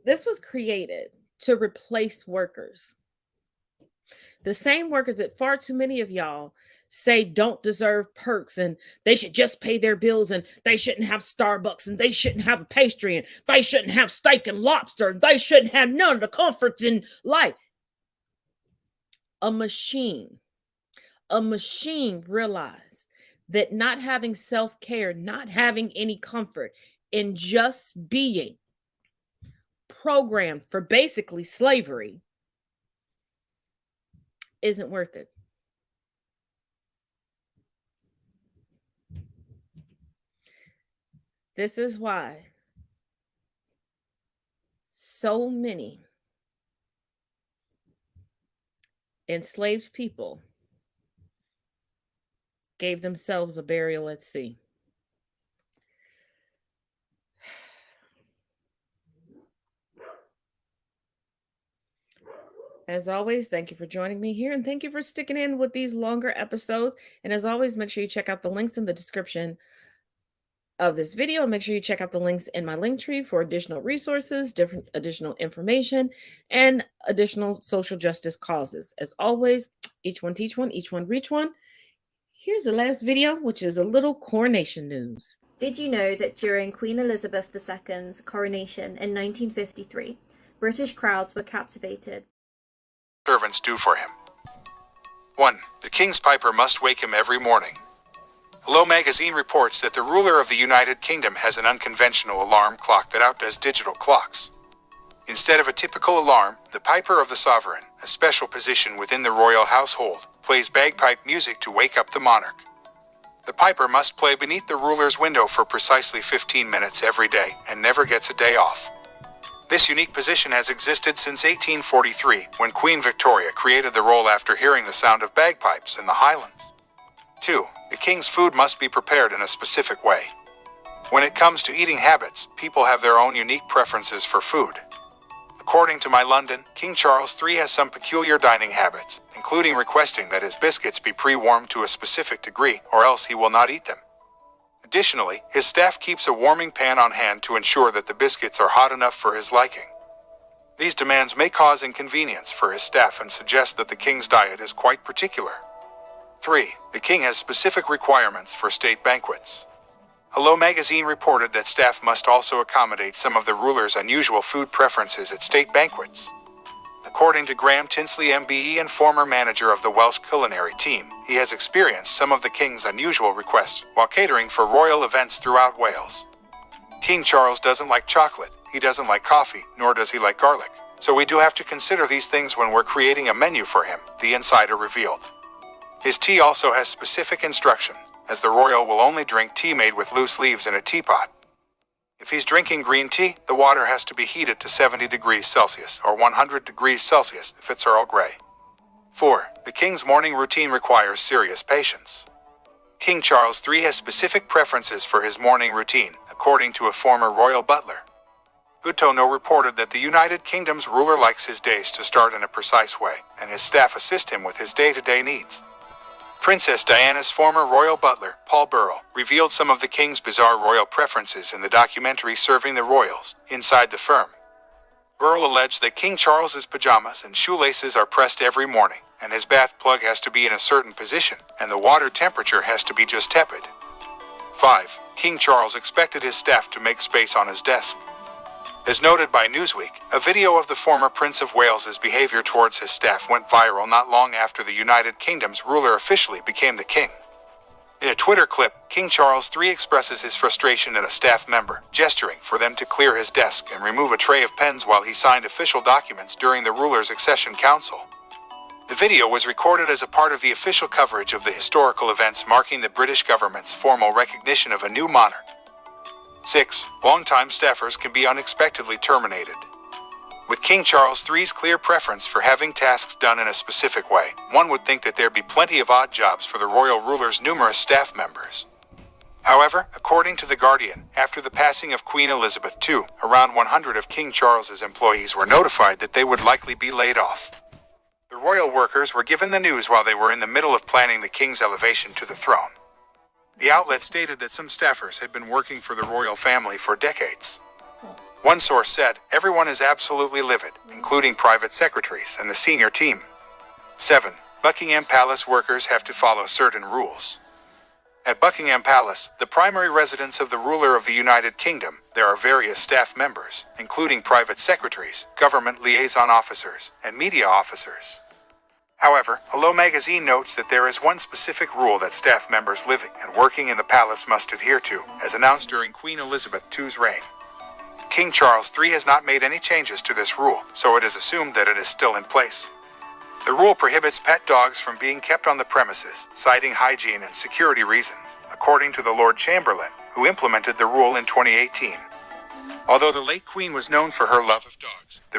this was created to replace workers. The same workers that far too many of y'all say don't deserve perks and they should just pay their bills and they shouldn't have Starbucks and they shouldn't have a pastry and they shouldn't have steak and lobster and they shouldn't have none of the comforts in life. A machine realized that not having self-care, not having any comfort, and just being programmed for basically slavery isn't worth it. This is why so many enslaved people gave themselves a burial at sea. As always, thank you for joining me here and thank you for sticking in with these longer episodes. And as always, make sure you check out the links in the description of this video. Make sure you check out the links in my link tree for additional resources, different additional information, and additional social justice causes. As always, each one teach one, each one reach one. Here's the last video, which is a little coronation news. Did you know that during Queen Elizabeth II's coronation in 1953, British crowds were captivated? Servants do for him. 1. The King's Piper must wake him every morning. Hello Magazine reports that the ruler of the United Kingdom has an unconventional alarm clock that outdoes digital clocks. Instead of a typical alarm, the Piper of the Sovereign, a special position within the royal household, plays bagpipe music to wake up the monarch. The Piper must play beneath the ruler's window for precisely 15 minutes every day and never gets a day off. This unique position has existed since 1843, when Queen Victoria created the role after hearing the sound of bagpipes in the Highlands. 2. The king's food must be prepared in a specific way. When it comes to eating habits, people have their own unique preferences for food. According to My London, King Charles III has some peculiar dining habits, including requesting that his biscuits be pre-warmed to a specific degree, or else he will not eat them. Additionally, his staff keeps a warming pan on hand to ensure that the biscuits are hot enough for his liking. These demands may cause inconvenience for his staff and suggest that the king's diet is quite particular. 3. The king has specific requirements for state banquets. Hello Magazine reported that staff must also accommodate some of the ruler's unusual food preferences at state banquets. According to Graham Tinsley MBE and former manager of the Welsh culinary team, he has experienced some of the king's unusual requests while catering for royal events throughout Wales. King Charles doesn't like chocolate, he doesn't like coffee, nor does he like garlic. So we do have to consider these things when we're creating a menu for him, the insider revealed. His tea also has specific instructions, as the royal will only drink tea made with loose leaves in a teapot. If he's drinking green tea, the water has to be heated to 70 degrees Celsius or 100 degrees Celsius if it's Earl Grey. 4. The king's morning routine requires serious patience. King Charles III has specific preferences for his morning routine, according to a former royal butler. Good to Know reported that the United Kingdom's ruler likes his days to start in a precise way, and his staff assist him with his day-to-day needs. Princess Diana's former royal butler, Paul Burrell, revealed some of the king's bizarre royal preferences in the documentary Serving the Royals, Inside the Firm. Burrell alleged that King Charles's pajamas and shoelaces are pressed every morning, and his bath plug has to be in a certain position, and the water temperature has to be just tepid. 5. King Charles expected his staff to make space on his desk. As noted by Newsweek, a video of the former Prince of Wales's behavior towards his staff went viral not long after the United Kingdom's ruler officially became the king. In a Twitter clip, King Charles III expresses his frustration at a staff member, gesturing for them to clear his desk and remove a tray of pens while he signed official documents during the ruler's accession council. The video was recorded as a part of the official coverage of the historical events marking the British government's formal recognition of a new monarch. 6. Longtime staffers can be unexpectedly terminated. With King Charles III's clear preference for having tasks done in a specific way, one would think that there'd be plenty of odd jobs for the royal ruler's numerous staff members. However, according to The Guardian, after the passing of Queen Elizabeth II, around 100 of King Charles's employees were notified that they would likely be laid off. The royal workers were given the news while they were in the middle of planning the king's elevation to the throne. The outlet stated that some staffers had been working for the royal family for decades. One source said, "Everyone is absolutely livid, including private secretaries and the senior team." 7. Buckingham Palace workers have to follow certain rules. At Buckingham Palace, the primary residence of the ruler of the United Kingdom, there are various staff members, including private secretaries, government liaison officers, and media officers. However, Hello magazine notes that there is one specific rule that staff members living and working in the palace must adhere to, as announced during Queen Elizabeth II's reign. King Charles III has not made any changes to this rule, so it is assumed that it is still in place. The rule prohibits pet dogs from being kept on the premises, citing hygiene and security reasons, according to the Lord Chamberlain, who implemented the rule in 2018. Although the late Queen was known for her love of dogs, the